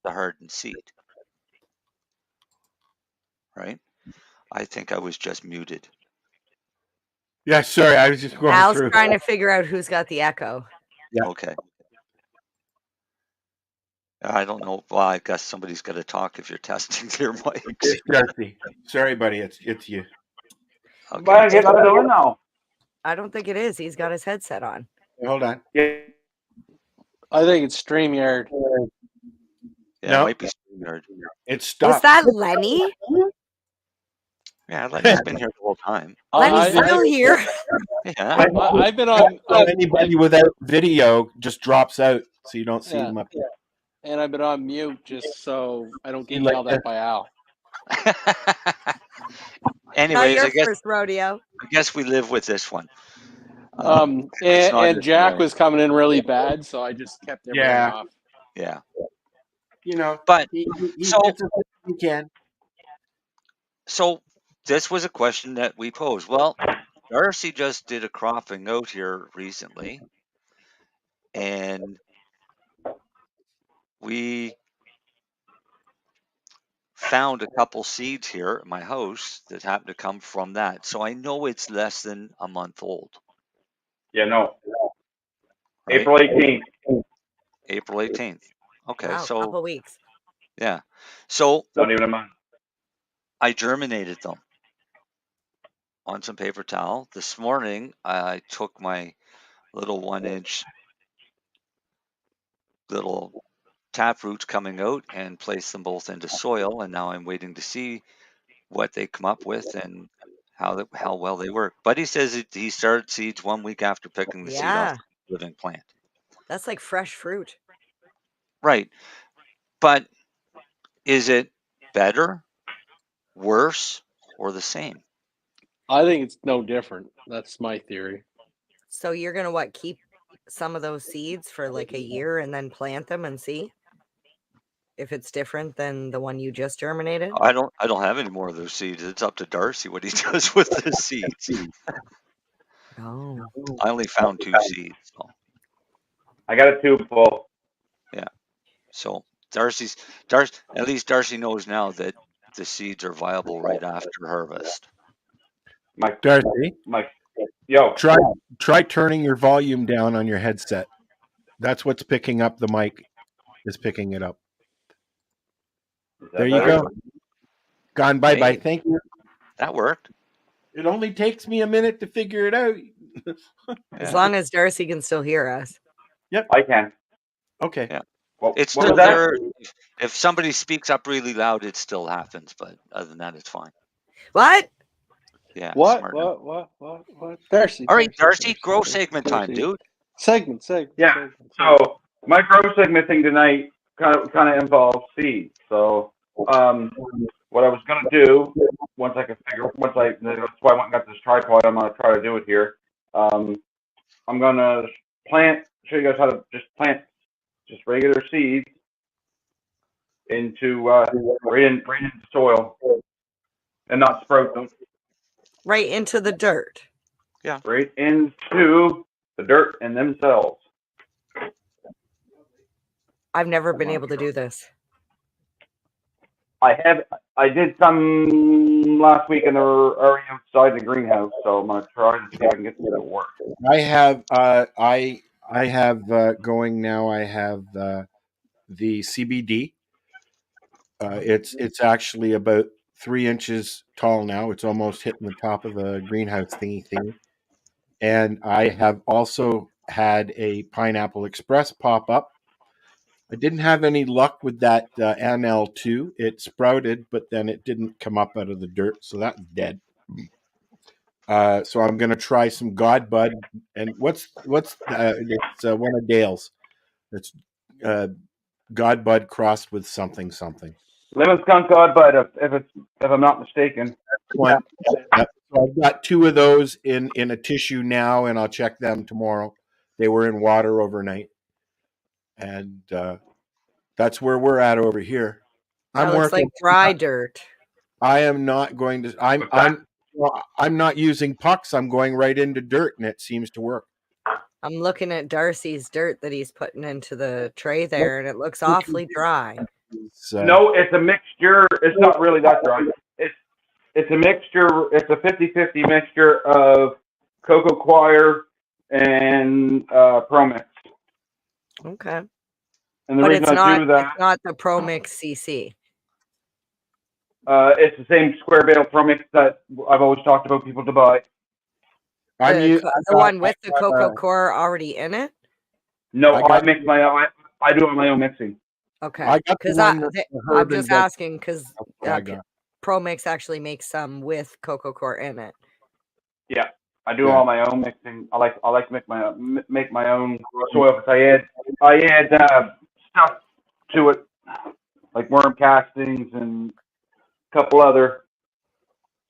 the hardened seed. Right? I think I was just muted. Yeah, sorry, I was just going Al's through. trying to figure out who's got the echo. Yeah. Okay. I don't know. Well, I guess somebody's got to talk if you're testing their mics. It's Darcy. Sorry, buddy. It's you. Okay. But I guess I don't know. I don't think it is. He's got his headset on. Hold on. Yeah. I think it's StreamYard. Yeah, No. it might be StreamYard. It stopped. Was that Lennie? Yeah, Lenny's been here the whole time. Lennie's still here. Yeah. I've been on. Anybody without video just drops out, so you don't see them up there. And I've been on mute just so I don't get Like yelled at by Al. Anyways, Not your first rodeo. I guess we live with this one. And Jack was coming in really bad, so I just kept everything off. Yeah. You know, but he can. So this was a question that we posed. Well, Darcy just did a cropping out here recently, and we found a couple seeds here at my house that happened to come from that. So I know it's less than a month old. Yeah, no. Right? April 18th. April 18th. Okay, Wow, so couple weeks. yeah. So not even a month. I germinated them on some paper towel. This morning I took my little 1-inch little tap roots coming out and placed them both into soil, and now I'm waiting to see what they come up with and how well they work. But he says he started seeds 1 week after picking the seed off the living plant. That's like fresh fruit. Right. But is it better, worse, or the same? I think it's no different. That's my theory. So you're gonna keep some of those seeds for like a year and then plant them and see if it's different than the one you just germinated? I don't have any more of those seeds. It's up to Darcy what he does with the seeds. Oh. I only found 2 seeds. So. I got a tube full. Yeah. So at least Darcy knows now that the seeds are viable right after harvest. Darcy, yo, try turning your volume down on your headset. That's what's picking up the mic. Is picking it up. There you go. Gone bye-bye. Hey, Thank you. That worked. It only takes me a minute to figure it out. As long as Darcy can still hear us. Yep. I can. Okay. Yeah. Well, It's what still was that? there. If somebody speaks up really loud, it still happens. But other than that, it's fine. What? Yeah. What? smart. What? Darcy. All right, Darcy, grow segment time, dude. Segment. Yeah. So my grow segment thing tonight kind of involves seeds. So what I was gonna do that's why I went and got this tripod. I'm gonna try to do it here. I'm gonna show you guys how to just plant just regular seeds into right into soil and not sprout them. Right into the dirt. Yeah. Right into the dirt and themselves. I've never been able to do this. I did some last week and they were already outside the greenhouse, so I'm gonna try to see if I can get this to work. I have going now. I have the CBD. It's actually about 3 inches tall now. It's almost hitting the top of the greenhouse thingy. And I have also had a Pineapple Express pop up. I didn't have any luck with that NL2. It sprouted, but then it didn't come up out of the dirt, so that's dead. So I'm going to try some Godbud. And what's it's one of Dale's. It's Godbud crossed with something. Lemon skunk Godbud, if I'm not mistaken. One. Yep. So I've got 2 of those in a tissue now, and I'll check them tomorrow. They were in water overnight. And that's where we're at over here. That looks like dry dirt. I am not going to. I'm not using pucks. I'm going right into dirt, and it seems to work. I'm looking at Darcy's dirt that he's putting into the tray there, and it looks awfully dry. No, it's a mixture. It's not really that dry. It's a mixture. It's a 50-50 mixture of Cocoa Choir and ProMix. Okay. And the But reason it's I do that, it's not the ProMix CC. it's the same square bale ProMix that I've always talked about people to buy. The one with the cocoa core already in it? No, I mix my own. I do my own mixing. Okay. Because I'm just asking because ProMix actually makes some with cocoa core in it. Yeah, I do all my own mixing. I like to make my own soil because I add stuff to it, like worm castings and a couple other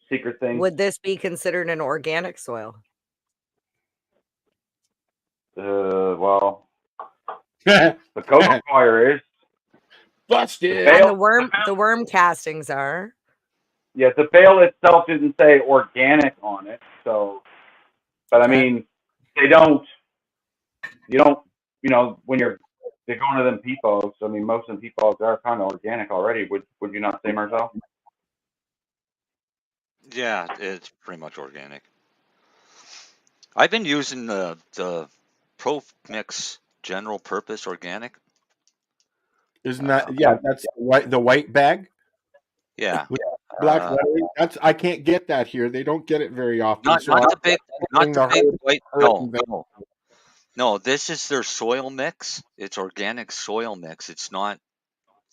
secret things. Would this be considered an organic soil? Well, the cocoa choir is busted. And the worm castings are. Yeah, the bale itself didn't say organic on it, so. But I mean, they don't. You don't. When they're going to them peepos. I mean, most of them peepos are kind of organic already. Would you not say, Marcel? Yeah, it's pretty much organic. I've been using the ProMix General Purpose Organic. Isn't that that's the white bag? Yeah. Black lettering. I can't get that here. They don't get it very often. Not the big white. No. No, this is their soil mix. It's organic soil mix. It's not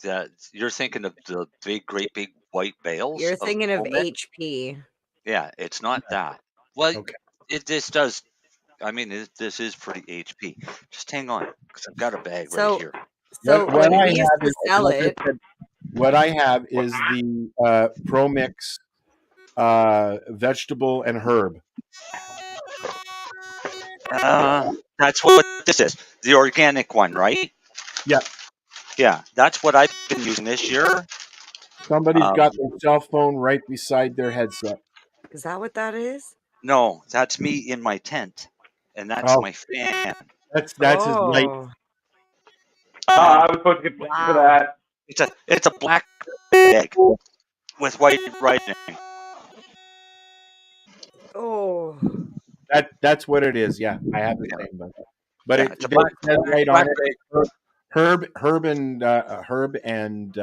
that you're thinking of the great big white bales. You're thinking of HP. Yeah, it's not that. Well, this does. I mean, this is pretty HP. Just hang on, because I've got a bag right here. So what I have is what I have is the ProMix vegetable, and herb. That's what this is. The organic one, right? Yeah. Yeah, that's what I've been using this year. Somebody's got their cell phone right beside their headset. Is that what that is? No, that's me in my tent, and that's my fan. That's his light. I was supposed to get blamed for that. It's a black egg with white writing. Oh. That's what it is. Yeah, I have the same, but Yeah, it's a it black says right on black it. egg. Herb and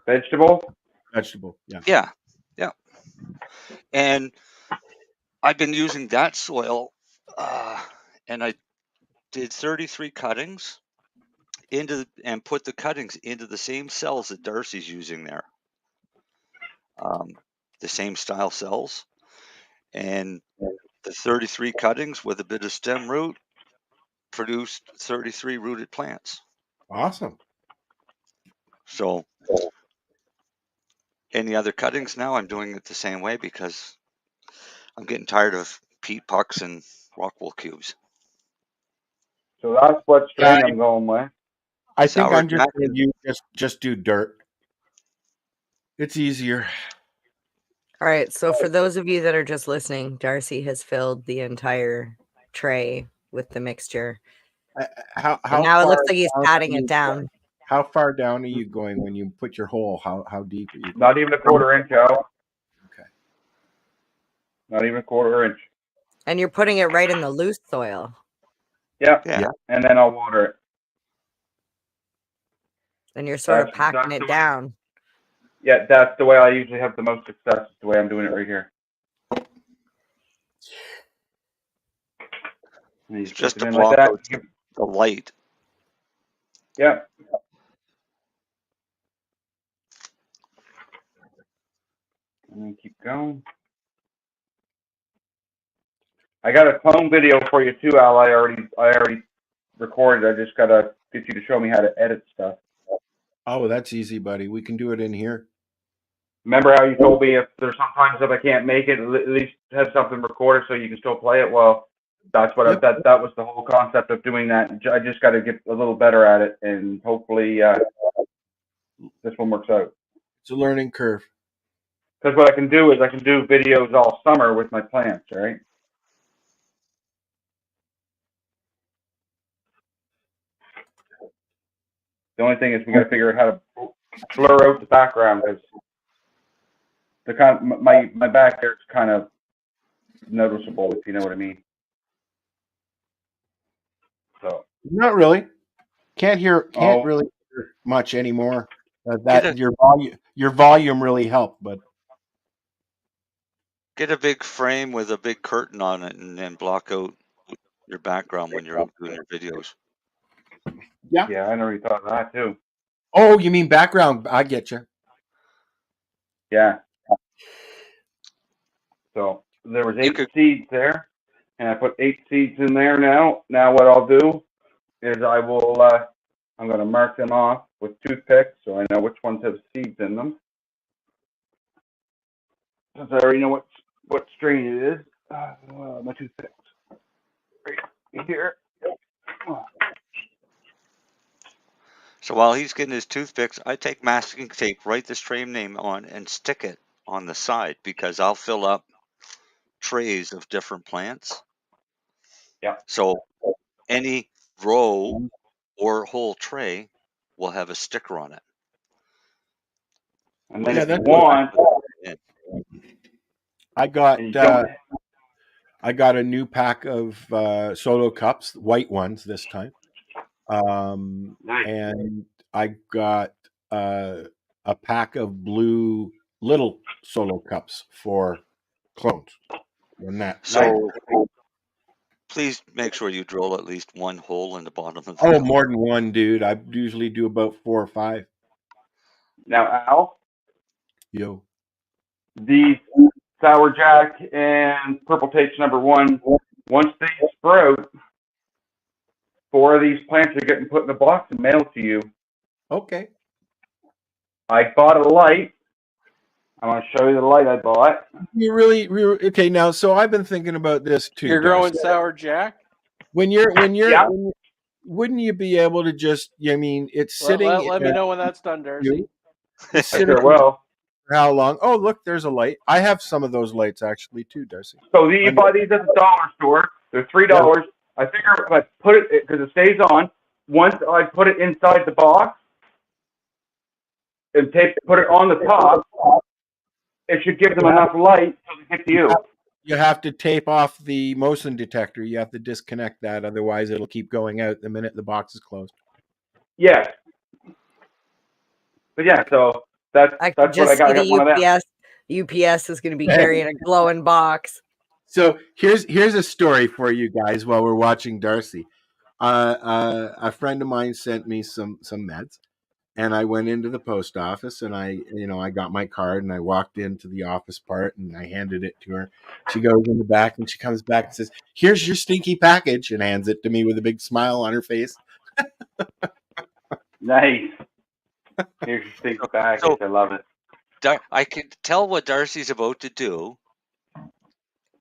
vegetable. Yeah. Yeah. And I've been using that soil, and I did 33 cuttings and put the cuttings into the same cells that Darcy's using there. The same style cells, and the 33 cuttings with a bit of stem root produced 33 rooted plants. Awesome. So any other cuttings now, I'm doing it the same way because I'm getting tired of peat pucks and rockwool cubes. So that's what strain I'm going with. I think Sour I'm just Jack going to just do dirt. It's easier. All right. So for those of you that are just listening, Darcy has filled the entire tray with the mixture. How And now it looks far like he's down patting are it you down. going? How far down are you going when you put your hole? How deep are you going? Not even a quarter inch out. Okay. Not even a quarter inch. And you're putting it right in the loose soil. Yeah. Yeah. And then I'll water it. And you're sort of That's packing the it way- down. Yeah, that's the way I usually have the most success. The way I'm doing it right here. It's just to in block like that. out the light. Yeah. And then keep going. I got a clone video for you too, Al. I already recorded. I just gotta get you to show me how to edit stuff. Oh, that's easy, buddy. We can do it in here. Remember how you told me if there's sometimes if I can't make it, at least have something recorded so you can still play it? Well, that's what that was the whole concept of doing that. I just got to get a little better at it, and hopefully this one works out. It's a learning curve. Because what I can do is I can do videos all summer with my plants, right? The only thing is we got to figure out how to blur out the background because the my back there is kind of noticeable, if you know what I mean. So not really. Can't really hear much anymore. Your volume really helped, but Get a big frame with a big curtain on it and then block out your background when you're out doing your videos. Yeah. Yeah, I never thought of that too. Oh, you mean background? I get you. Yeah. So there was 8 seeds there, and I put 8 seeds in there now. Now what I'll do is I will I'm going to mark them off with toothpicks so I know which ones have seeds in them. Since I already know what strain it is, my toothpicks right here. So while he's getting his toothpicks, I take masking tape, write the strain name on, and stick it on the side because I'll fill up trays of different plants. Yeah. So any row or whole tray will have a sticker on it. And then if you want, I got a new pack of solo cups, white ones this time. And I got a pack of blue little solo cups for clones. So please make sure you drill at least one hole in the bottom of the Oh, cup. more than one, dude. I usually do about 4 or 5. Now, Al, Yo. these Sour Jack and Purple Tapes #1, once they sprout, 4 of these plants are getting put in a box and mailed to you. Okay. I bought a light. I'm going to show you the light I bought. You really okay? Now, so I've been thinking about this too. You're growing Darcy. sour, Jack? When you're, Yeah. wouldn't you be able to just? I mean, it's sitting. Let me know when that's done, Darcy. It's I sitting. sure will. For how long? Oh, look, there's a light. I have some of those lights actually too, Darcy. So you buy these at the dollar store. They're $3. Yeah. I figure if I put it, because it stays on, once I put it inside the box and put it on the top, it should give them enough light so they get to you. You have to tape off the motion detector. You have to disconnect that, otherwise it'll keep going out the minute the box is closed. Yes. But yeah, so that's what I got. I got one of them. UPS is going to be carrying a glowing box. So here's a story for you guys while we're watching Darcy. A friend of mine sent me some meds, and I went into the post office and I got my card and I walked into the office part and I handed it to her. She goes in the back and she comes back and says, "Here's your stinky package," and hands it to me with a big smile on her face. Nice. Here's your stinky package. I love it. I can tell what Darcy's about to do,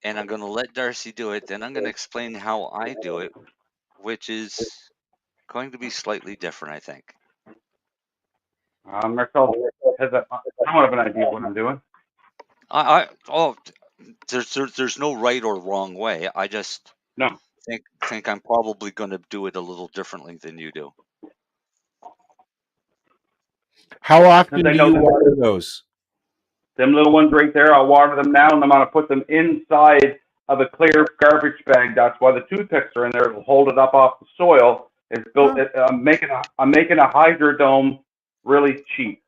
and I'm going to let Darcy do it. Then I'm going to explain how I do it, which is going to be slightly different, I think. Marcel has somewhat of an idea of what I'm doing. There's no right or wrong way. I just think I'm probably going to do it a little differently than you do. How often do you water those? Them little ones right there, I'll water them now, and I'm going to put them inside of a clear garbage bag. That's why the toothpicks are in there. It'll hold it up off the soil. It's built. I'm making a hydrodome really cheap.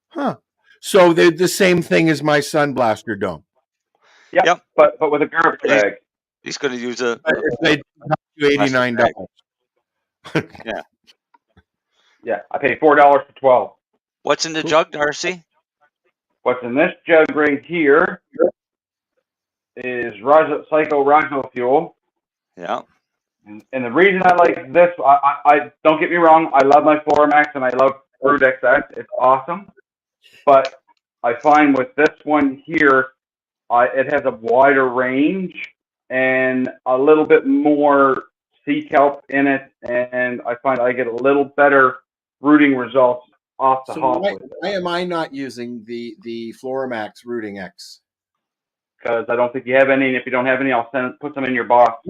Huh. So they're the same thing as my Sunblaster dome. Yep. But with a garbage bag. He's going to use a $89. Yeah. Yeah, I paid $4 for 12. What's in the jug, Darcy? What's in this jug right here is Psycho Rhino Fuel. Yeah. And the reason I like this, I don't get me wrong, I love my Floramax and I love Brood XS. It's awesome. But I find with this one here, it has a wider range and a little bit more sea kelp in it, and I find I get a little better rooting results off the hop. Why am I not using the Floramax Rooting X? Because I don't think you have any, and if you don't have any, I'll put them in your box.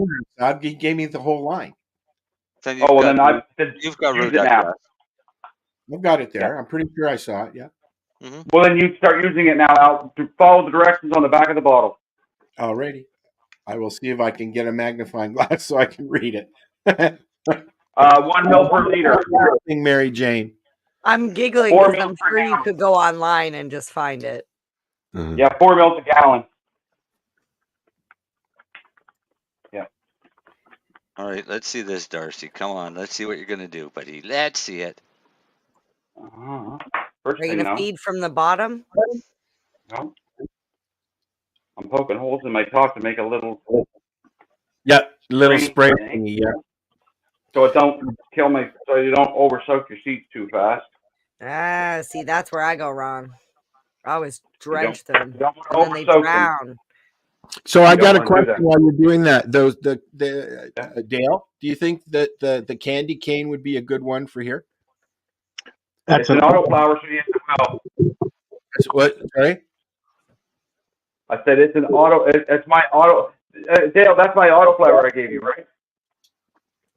He gave me the whole line. Then you've got Root it now. I've got it there. I'm pretty sure I saw it. Yeah. Mm-hmm. Well, then you start using it now. I'll follow the directions on the back of the bottle. Alrighty. I will see if I can get a magnifying glass so I can read it. 1 mil per liter. Mary Jane. I'm giggling because I'm sure you could go online and just find it. Mm-hmm. Yeah, 4 mils a gallon. Yeah. All right, let's see this, Darcy. Come on, let's see what you're going to do, buddy. Let's see it. First Are you thing, going to feed from the bottom? No. I'm poking holes in my top to make a little. Yep, little spray. Thing. Yeah. So it don't so you don't over soak your seeds too fast. See, that's where I go wrong. I always drench them, don't and then they oversoak them. drown. So I got a question while you're doing that. Dale, do you think that the candy cane would be a good one for here? It's an autoflower, so you have to well. What? Sorry? I said it's an auto. It's my auto. Dale, that's my autoflower I gave you, right?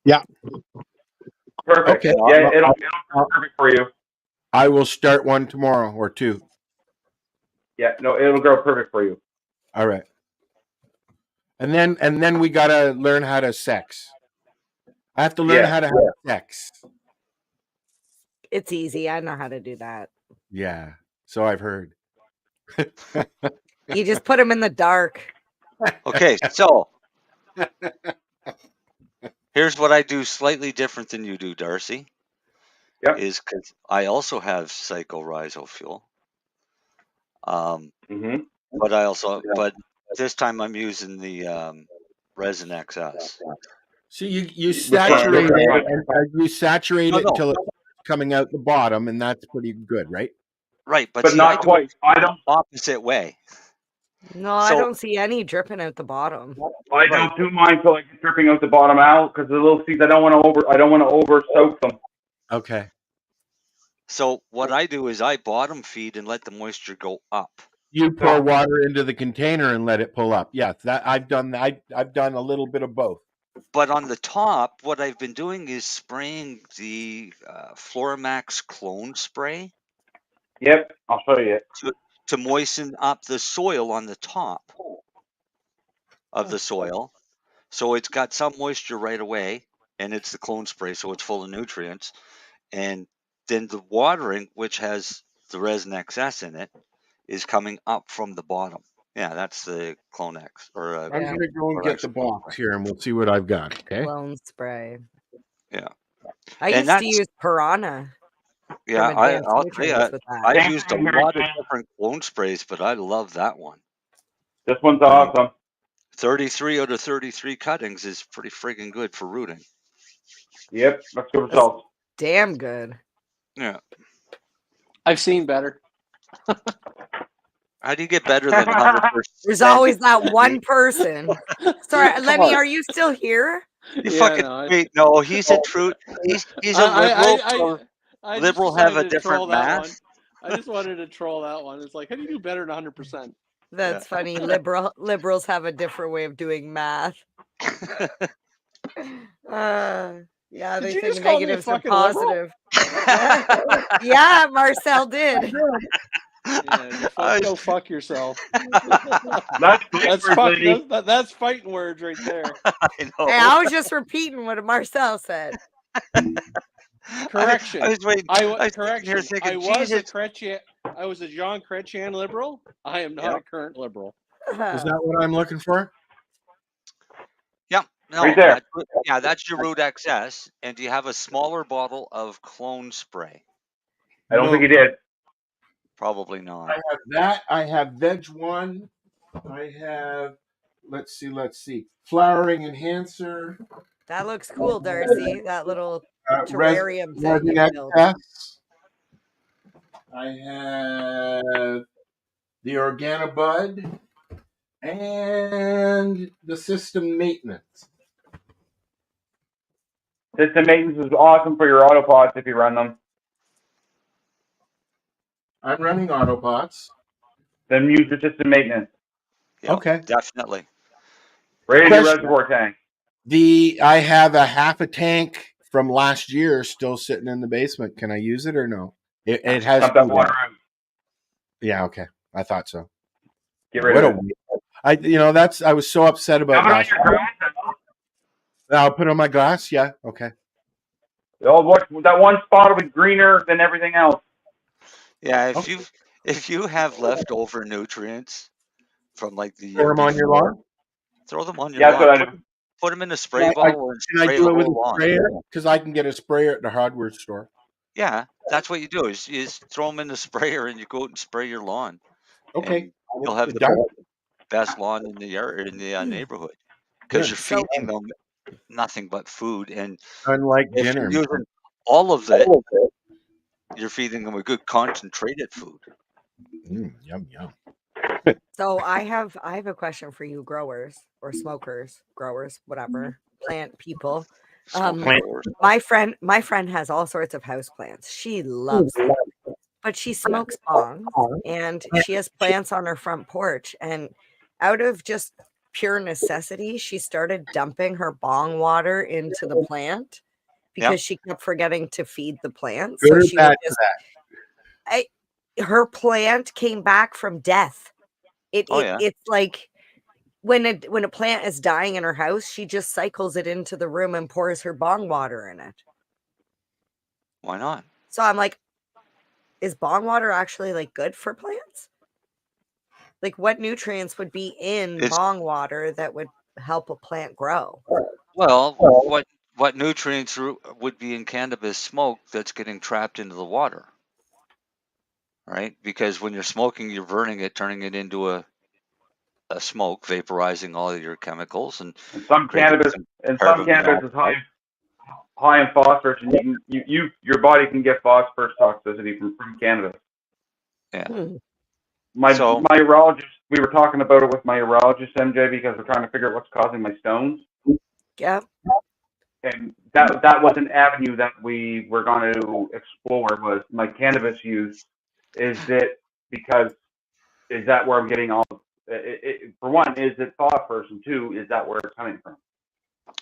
Yeah. Perfect. Okay. Yeah, it'll be perfect for you. I will start one tomorrow or two. Yeah, no, it'll grow perfect for you. All right. And then we gotta learn how to sex. I have to learn how to have sex. It's easy. I know how to do that. Yeah. So I've heard. You just put them in the dark. Okay, so here's what I do slightly different than you do, Darcy. Yeah. Is because I also have psychorhizofuel. But this time I'm using the resin XS. So you saturate it, and you saturate it until it's coming out the bottom, and that's pretty good, right? Right, but but see, not quite. I don't. Opposite way. No, I So- don't see any dripping out the bottom. I don't do mine till like dripping out the bottom out because the little seeds. I don't want to over soak them. Okay. So what I do is I bottom feed and let the moisture go up. You pour water into the container and let it pull up. Yes, that I've done. I've done a little bit of both. But on the top, what I've been doing is spraying the Floramax clone spray. Yep, I'll show you it. To moisten up the soil on the top of the soil. So it's got some moisture right away, and it's the clone spray, so it's full of nutrients. And then the watering, which has the resin excess in it, is coming up from the bottom. Yeah, that's the Clone X. I'm going to go and get the box here, and we'll see what I've got, okay? Clone spray. Yeah. I used to use Piranha. Yeah, I'll tell you, with that. I've used a lot of different clone sprays, but I love that one. This one's awesome. 33 out of 33 cuttings is pretty friggin' good for rooting. Yep, that's good results. Damn good. Yeah. I've seen better. How do you get better than 100%? There's always that one person. Sorry, Lennie, on. are you still here? You fucking wait. No, he's a true. He's a liberal. I liberal just have a decided to troll different that math. one. I just wanted to troll that one. It's like, how do you do better than 100%? That's funny. Liberals have a different way of doing math. Yeah, they Did you think just call me a negatives are fucking liberal? positive. Yeah, Marcel did. Yeah, go fuck yourself. That's That's fighting words right there. I know. Hey, I was just repeating what Marcel said. Correction. I was waiting. Correction. Here thinking, I was Jesus. a Chrétien. I was a Jean Chrétien liberal. I am not a current liberal. Is that what I'm looking for? Yeah. No, Right there. That's your Root XS. And do you have a smaller bottle of clone spray? I don't think he did. Probably not. I have that. I have Veg One. I have. Let's see. Flowering enhancer. That looks cool, Darcy. That little terrarium thing Resin you built. XS. I have the Organobud and the System Maintenance. System maintenance is awesome for your autopods if you run them. I'm running Autobots. Then use the system maintenance. Yeah, Okay. Definitely. Right in your Question. reservoir tank. I have a half a tank from last year still sitting in the basement. Can I use it or no? It has. Dump that water out. Yeah. Okay. I thought so. Get rid of it. I was so upset about Have it on last your year. glass. I'll put it on my glass. Yeah. Okay. That one spot will be greener than everything else. Yeah, if you have leftover nutrients from like the Throw them on your lawn. throw them on your Yeah, lawn. that's what I do. Put them in a spray bottle and Can I spray do the it with whole a lawn. sprayer? Because I can get a sprayer at the hardware store. Yeah, that's what you do. Is throw them in the sprayer and you go out and spray your lawn. Okay. And you'll have the best lawn in the yard in the neighborhood because you're feeding them nothing but food. And unlike if dinner, you're using all of it, you're feeding them a good concentrated food. Yum yum. So I have a question for you, growers or smokers, growers, whatever, plant people. My friend has all sorts of house plants. She loves them, but she smokes bong, and she has plants on her front porch. And out of just pure necessity, she started dumping her bong water into the plant because she kept forgetting to feed the plant. Good So or she bad would for that? her plant came back from death. It's like when a plant is dying in her house, she just cycles it into the room and pours her bong water in it. Why not? So I'm like, is bong water actually like good for plants? Like, what nutrients would be in bong water that would help a plant grow? Well, what nutrients would be in cannabis smoke that's getting trapped into the water? Right? Because when you're smoking, you're burning it, turning it into a smoke, vaporizing all of your chemicals, and some cannabis is high in phosphorus, and your body can get phosphorus toxicity from cannabis. Yeah. My urologist, we were talking about it with my urologist, MJ, because we're trying to figure out what's causing my stones. Yeah. And that was an avenue that we were going to explore, was my cannabis use. Is that where I'm getting all? For one, is it thought first, and two, is that where it's coming from?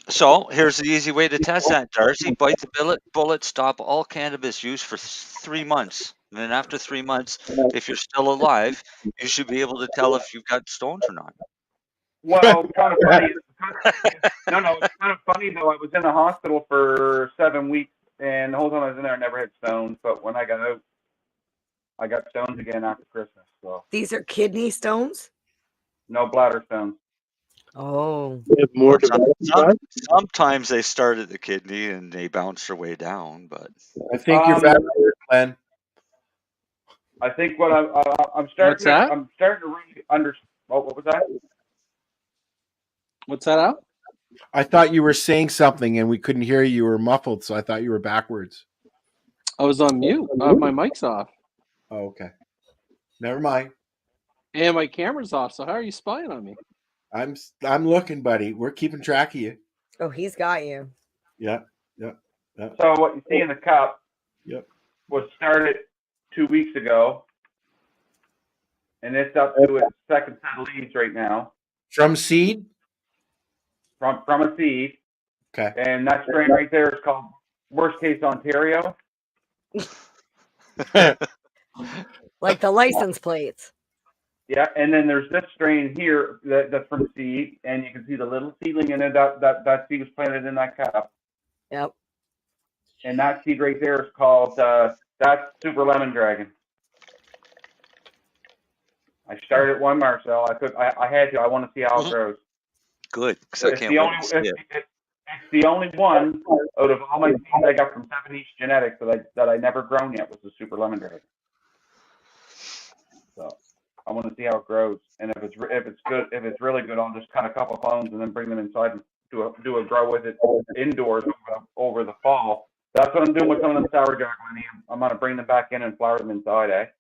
So here's the easy way to test that, Darcy. Bite the bullet, stop all cannabis use for 3 months. And then after 3 months, if you're still alive, you should be able to tell if you've got stones or not. Well, kind of funny. No, it's kind of funny though. I was in the hospital for 7 weeks, and the whole time I was in there, I never had stones. But when I got out, I got stones again after Christmas. So These are kidney stones? no bladder stones. Oh. More Sometimes they start at the kidney and they bounce their way down, but I think you're back, Glenn. I think what I'm starting. I'm starting to really understand. What was that? What's that out? I thought you were saying something and we couldn't hear you. You were muffled, so I thought you were backwards. I was on mute. My mic's off. Oh, okay. Never mind. And my camera's off, so how are you spying on me? I'm looking, buddy. We're keeping track of you. Oh, he's got you. Yeah. So what you see in the cup was started 2 weeks ago, and it's up to its second set of leaves right now. From seed? From a seed. Okay. And that strain right there is called Worst Case Ontario. Like the license plates. Yeah, and then there's this strain here that's from seed, and you can see the little seedling in it. That seed was planted in that cup. Yep. And that seed right there is called that's Super Lemon Dragon. I started one, Marcel. I had to. I want to see how it grows. Good, because I can't wait to see it. It's the only one out of all my seeds I got from 17 Genetics that I never grown yet was the Super Lemon Dragon. So I want to see how it grows, and if it's good, if it's really good, I'll just cut a couple clones and then bring them inside and do a grow with it indoors over the fall. That's what I'm doing with some of the sour jack. I'm gonna bring them back in and flower them inside,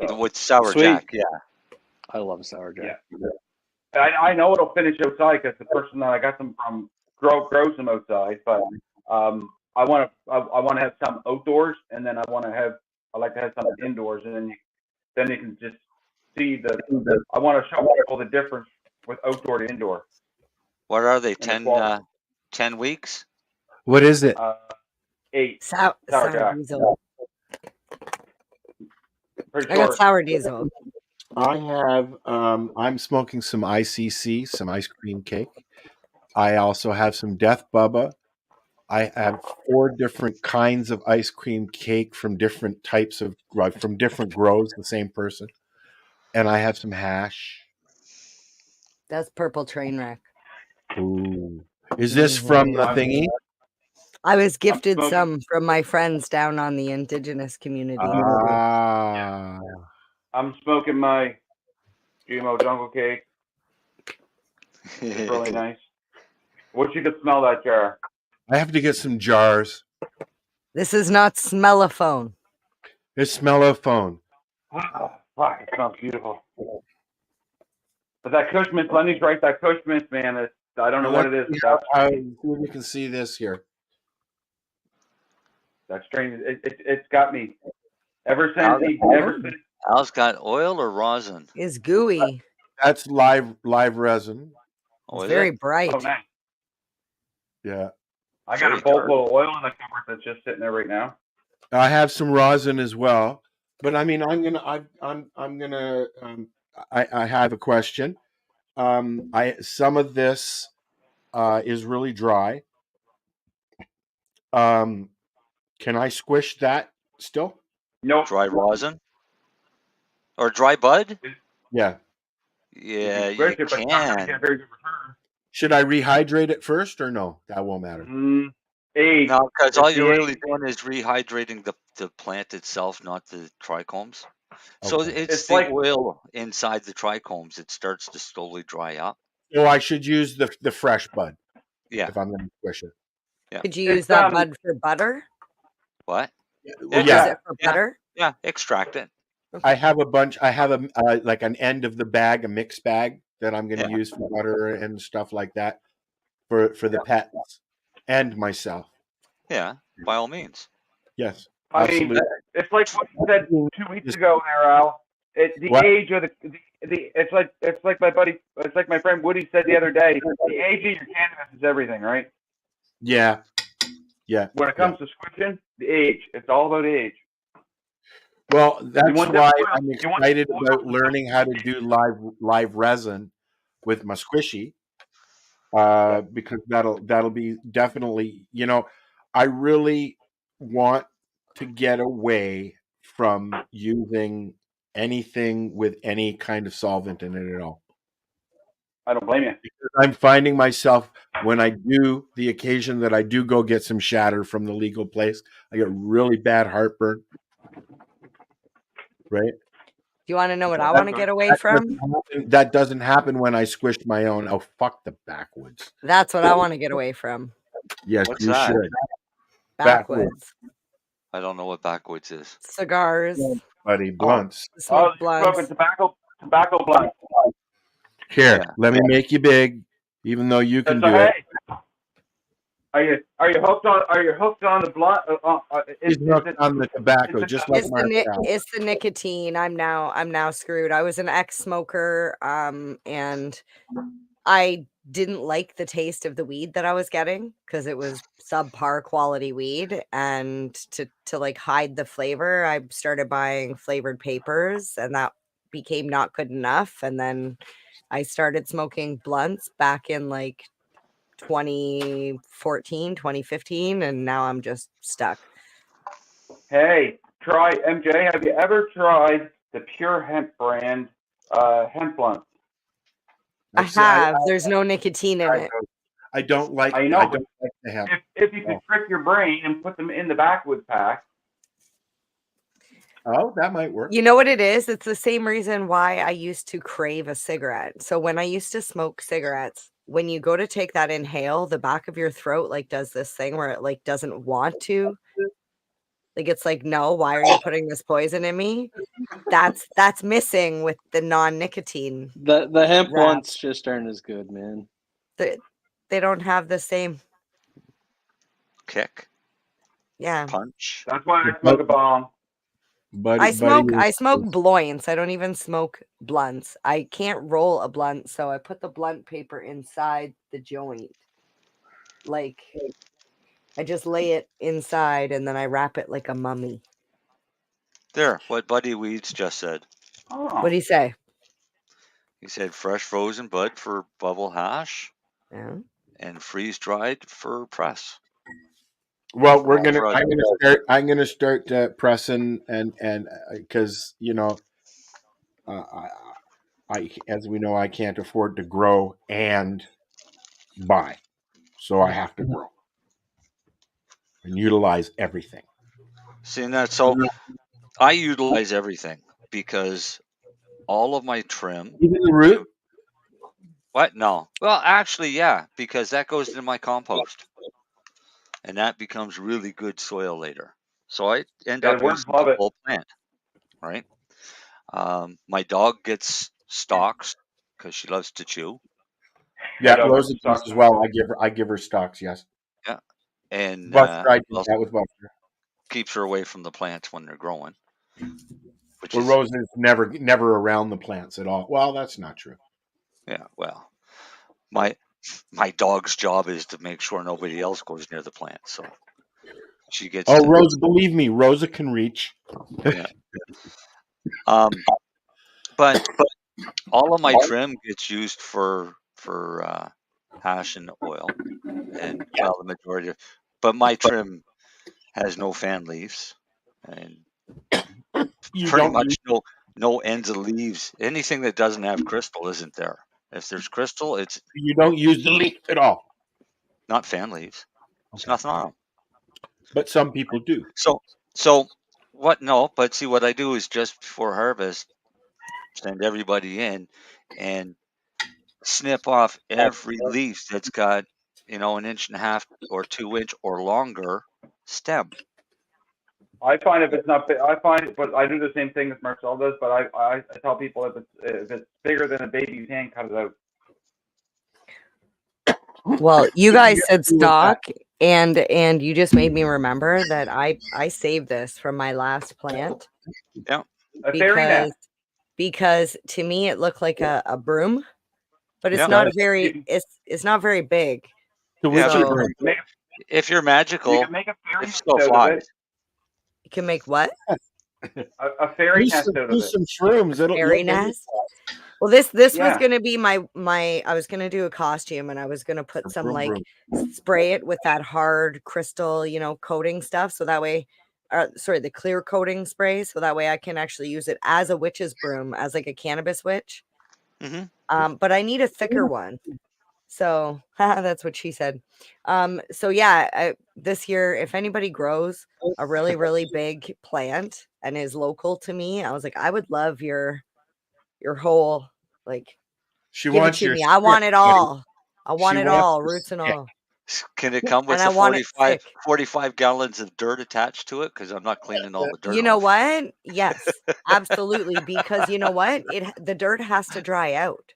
So, with sour jack, yeah. I love sour jack. Yeah. I know it'll finish outside because the person that I got them from grows them outside, but I want to have some outdoors, and then I like to have some indoors, and then you can just see I want to show people the difference with outdoor to indoor. What are they? 10 weeks? What is it? 8. Sour jack. diesel. I got sure. sour diesel. I have I'm smoking some ICC, some ice cream cake. I also have some Death Bubba. I have 4 different kinds of ice cream cake from different types of from different grows, the same person. And I have some hash. That's Purple Trainwreck. Ooh. Is this from the thingy? I was gifted some from my friends down on the indigenous community. Ah. I'm smoking my GMO jungle cake. It's really nice. Wish you could smell that jar. I have to get some jars. This is not smellophone. It's smellophone. Oh, fuck, it smells beautiful. But that Cushman, Lennie's right, that Cushman, man, I don't know what it is. You can see this here. That strain, it's got me. Ever since Al's got oil or rosin? It's gooey. That's live resin. It's very bright. Oh, nice. Yeah. I got a bowl full of oil in the cupboard that's just sitting there right now. I have some rosin as well, but I mean, I have a question. Some of this is really dry. Can I squish that still? No. Dry rosin? Or dry bud? Yeah. Yeah, you can. Should I rehydrate it first or no? That won't matter. No, because all you're really doing is rehydrating the plant itself, not the trichomes. So it's the oil inside the trichomes. It starts to slowly dry up. So I should use the fresh bud. Yeah. If I'm going to squish it. Yeah. Could you use that bud for butter? What? Use it for butter? Yeah, extract it. I have a bunch. I have a like an end of the bag, a mix bag that I'm going to Yeah. use for butter and stuff like that for the pets and myself. Yeah, by all means. Yes, I mean, absolutely. it's like what you said 2 weeks ago there, Al. The What? age of the it's like my friend Woody said the other day. The age of your cannabis is everything, right? Yeah, yeah. When it comes to switching, the age. It's all about age. Well, that's want why that oil. I'm You want excited oil. about learning how to do live resin with my squishy, because that'll be definitely, I really want to get away from using anything with any kind of solvent in it at all. I don't blame you. Because I'm finding myself, when I do the occasion that I do go get some shatter from the legal place, I get really bad heartburn. Right? Do you want to know what I want to get away from? That doesn't happen when I squish my own. Oh, fuck the backwoods. That's what I want to get away from. Yes, What's you that? should. Backwoods. I don't know what backwoods is. Cigars. Buddy, blunts. Smoke blunts. Smoking tobacco blunt. Here, let me make you big, even though you can So, do it. hey, are you hooked on the blunt? He's hooked on the tobacco, just like Marcel. It's the nicotine. I'm now screwed. I was an ex-smoker, and I didn't like the taste of the weed that I was getting because it was subpar quality weed. And to like hide the flavor, I started buying flavored papers, and that became not good enough. And then I started smoking blunts back in like 2014, 2015, and now I'm just stuck. Hey, try MJ. Have you ever tried the Pure Hemp brand hemp blunt? I have. There's no nicotine in it. I don't like. I know. I don't like the hemp. If you could trick your brain and put them in the backwoods pack. Oh, that might work. You know what it is? It's the same reason why I used to crave a cigarette. So when I used to smoke cigarettes, when you go to take that inhale, the back of your throat like does this thing where it like doesn't want to. Like it's like, no, why are you putting this poison in me? That's missing with the non-nicotine. The hemp wraps. blunts just aren't as good, man. They don't have the same kick. Yeah. Punch. That's why I smoke a bomb. I smoke bloints. I don't even smoke blunts. I can't roll a blunt, so I put the blunt paper inside the joint. Like I just lay it inside and then I wrap it like a mummy. There, what Buddy Weeds just said. What'd he say? He said fresh frozen bud for bubble hash. Yeah. And freeze dried for press. Well, I'm gonna start pressing and because I as we know I can't afford to grow and buy, so I have to grow and utilize everything. Seeing that, so I utilize everything because all of my trim. Even the root? What? No. Well, actually, yeah, because that goes into my compost. And that becomes really good soil later. So I end up using the whole plant, right? My dog gets stalks because she loves to chew. Yeah, Rosa does as well. I give her stalks. Yes. Yeah, and Buster, I do that with Buster. Keeps her away from the plants when they're growing. Well, Rosa is never around the plants at all. Well, that's not true. Yeah, well, my dog's job is to make sure nobody else goes near the plant. So she gets. Oh, Rosa, believe me, Rosa can reach. Yeah. But all of my trim gets used for hash and oil, and well, the majority of. But my trim has no fan leaves, and pretty much no ends of leaves. Anything that doesn't have crystal isn't there. If there's crystal, it's you don't use the leaf at all. Not fan leaves. There's nothing on them. But some people do. So what? No, but see, what I do is just before harvest, send everybody in and snip off every leaf that's got an 1.5 or 2 inch or longer stem. I find if it's not big, but I do the same thing as Marcel does. But I tell people if it's bigger than a baby's hand, cut it out. Well, you guys said Stalk, and you just made me remember that I saved this from my last plant. Yeah. Because to me it looked like a broom, but it's Yeah. not very it's not very big. Yeah, if you're magical, You can make a fairy it nest still out of flies. it. You can make what? A fairy nest out of Do it. some shrooms. It'll Fairy you'll- nest. Well, this was Yeah. gonna be my I was gonna do a costume, and I was gonna put some broom, like broom. spray it with that hard crystal, coating stuff, so that way, the clear coating spray, so that way I can actually use it as a witch's broom, as like a cannabis witch. Mm-hmm. But I need a thicker one. So that's what she said. So yeah, this year, if anybody grows a really, really big plant and is local to me, I was like, I would love your whole, like, She give it wants to your me. I want stick, it all. I want She it wants all, the roots and stick. all. Can it come with And I the want it 45 gallons of dirt attached to it? Because I'm not cleaning all the dirt You know off. what? Yes, absolutely. Because you know what? The dirt has to dry out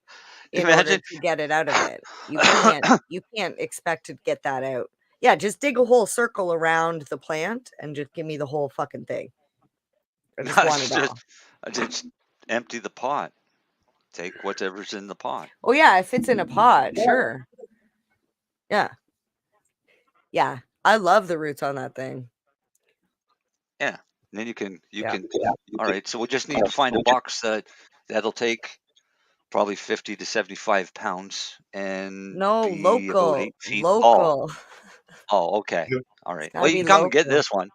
in order Imagine- to get it out of it. You can't expect to get that out. Yeah, just dig a whole circle around the plant and just give me the whole fucking thing. I just want it all. I just empty the pot. Take whatever's in the pot. Oh yeah, if it's in a pot, sure. Yeah. Yeah. I love the roots on that thing. Yeah. And then you can. All right. So we just need to find a box that'll take probably 50 to 75 pounds and No, be local. about 8 feet tall. Local. Oh, okay. All right. gotta Well, you be can come and get local. this one.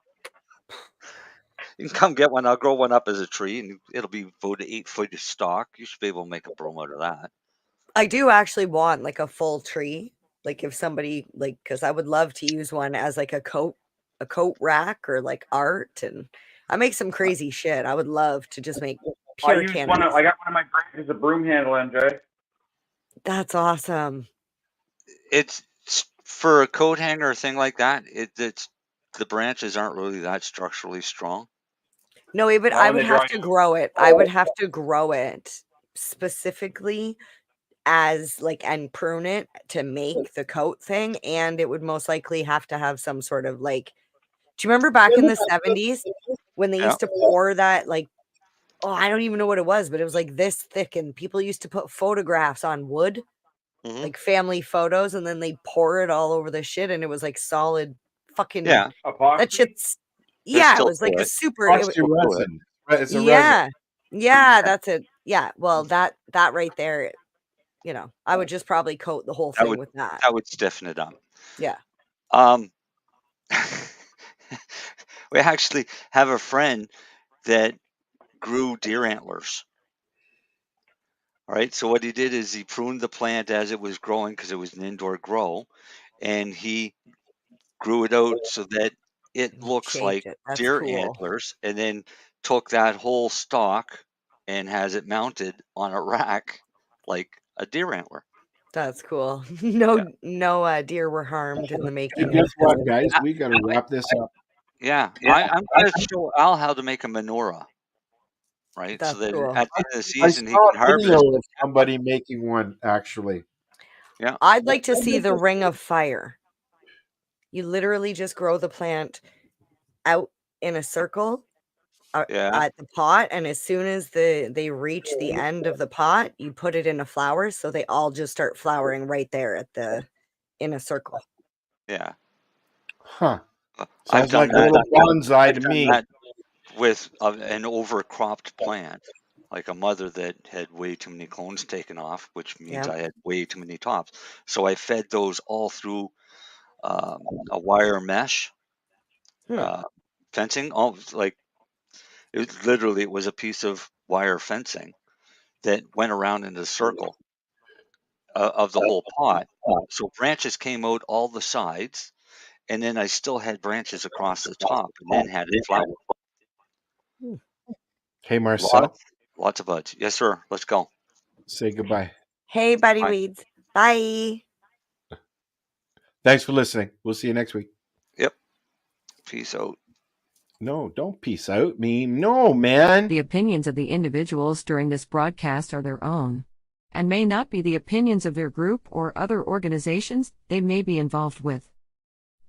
You can come get one. I'll grow one up as a tree, and it'll be about 8 foot of stalk. You should be able to make a broom out of that. I do actually want like a full tree. Like if somebody because I would love to use one as like a coat rack or like art, and I make some crazy shit. I would love to just make pure I cannabis. got one of my branches a broom handle, MJ. That's awesome. It's for a coat hanger or thing like that. It's the branches aren't really that structurally strong. No, but Not I when would they have dry to out. grow it. I would have to grow it specifically as and prune it to make the coat thing, and it would most likely have to have some sort of do you remember back in the 70s when they used to pour that I don't even know what it was, but it was like this thick, and people used to put photographs on wood, like family photos, and then they pour it all over the shit, and it was like solid fucking that shit's it was like a super resin. It's a yeah resin. yeah that's it. Yeah, well that right there, I would just probably coat the whole thing with that. That would stiffen it up. Yeah. We actually have a friend that grew deer antlers. All right. So what he did is he pruned the plant as it was growing because it was an indoor grow, and he grew it out so that it looks Changed like it. That's deer cool. antlers, and then took that whole stalk and has it mounted on a rack like a deer antler. That's cool. No deer were harmed in the making. Guess of what, this. guys? We got to wrap this up. Yeah, I'm going to show Al how to make a menorah, right? That's so that cool. at the end of the I season he saw can a harvest. video of somebody making one, actually. Yeah. I'd like to see the ring of fire. You literally just grow the plant out in a circle at the pot, and as soon as they reach the end of the pot, you put it in a flower, so they all just start flowering right there in a circle. Yeah. Huh. I've Sounds done like a that. little bonsai I've to done me. that with an overcropped plant, like a mother that had way too many clones taken off, which means I had way too many tops. So I fed those all through a wire mesh fencing. It was a piece of wire fencing that went around in a circle of the whole pot. So branches came out all the sides, and then I still had branches across the top, and then had it flower. Hey, Marcel. Lots of buds. Yes, sir. Let's go. Say goodbye. Hey, buddy Bye. weeds. Bye. Thanks for listening. We'll see you next week. Yep. Peace out. No, don't peace out me. No, man. The opinions of the individuals during this broadcast are their own, and may not be the opinions of their group or other organizations they may be involved with.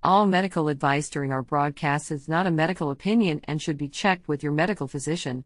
All medical advice during our broadcast is not a medical opinion and should be checked with your medical physician.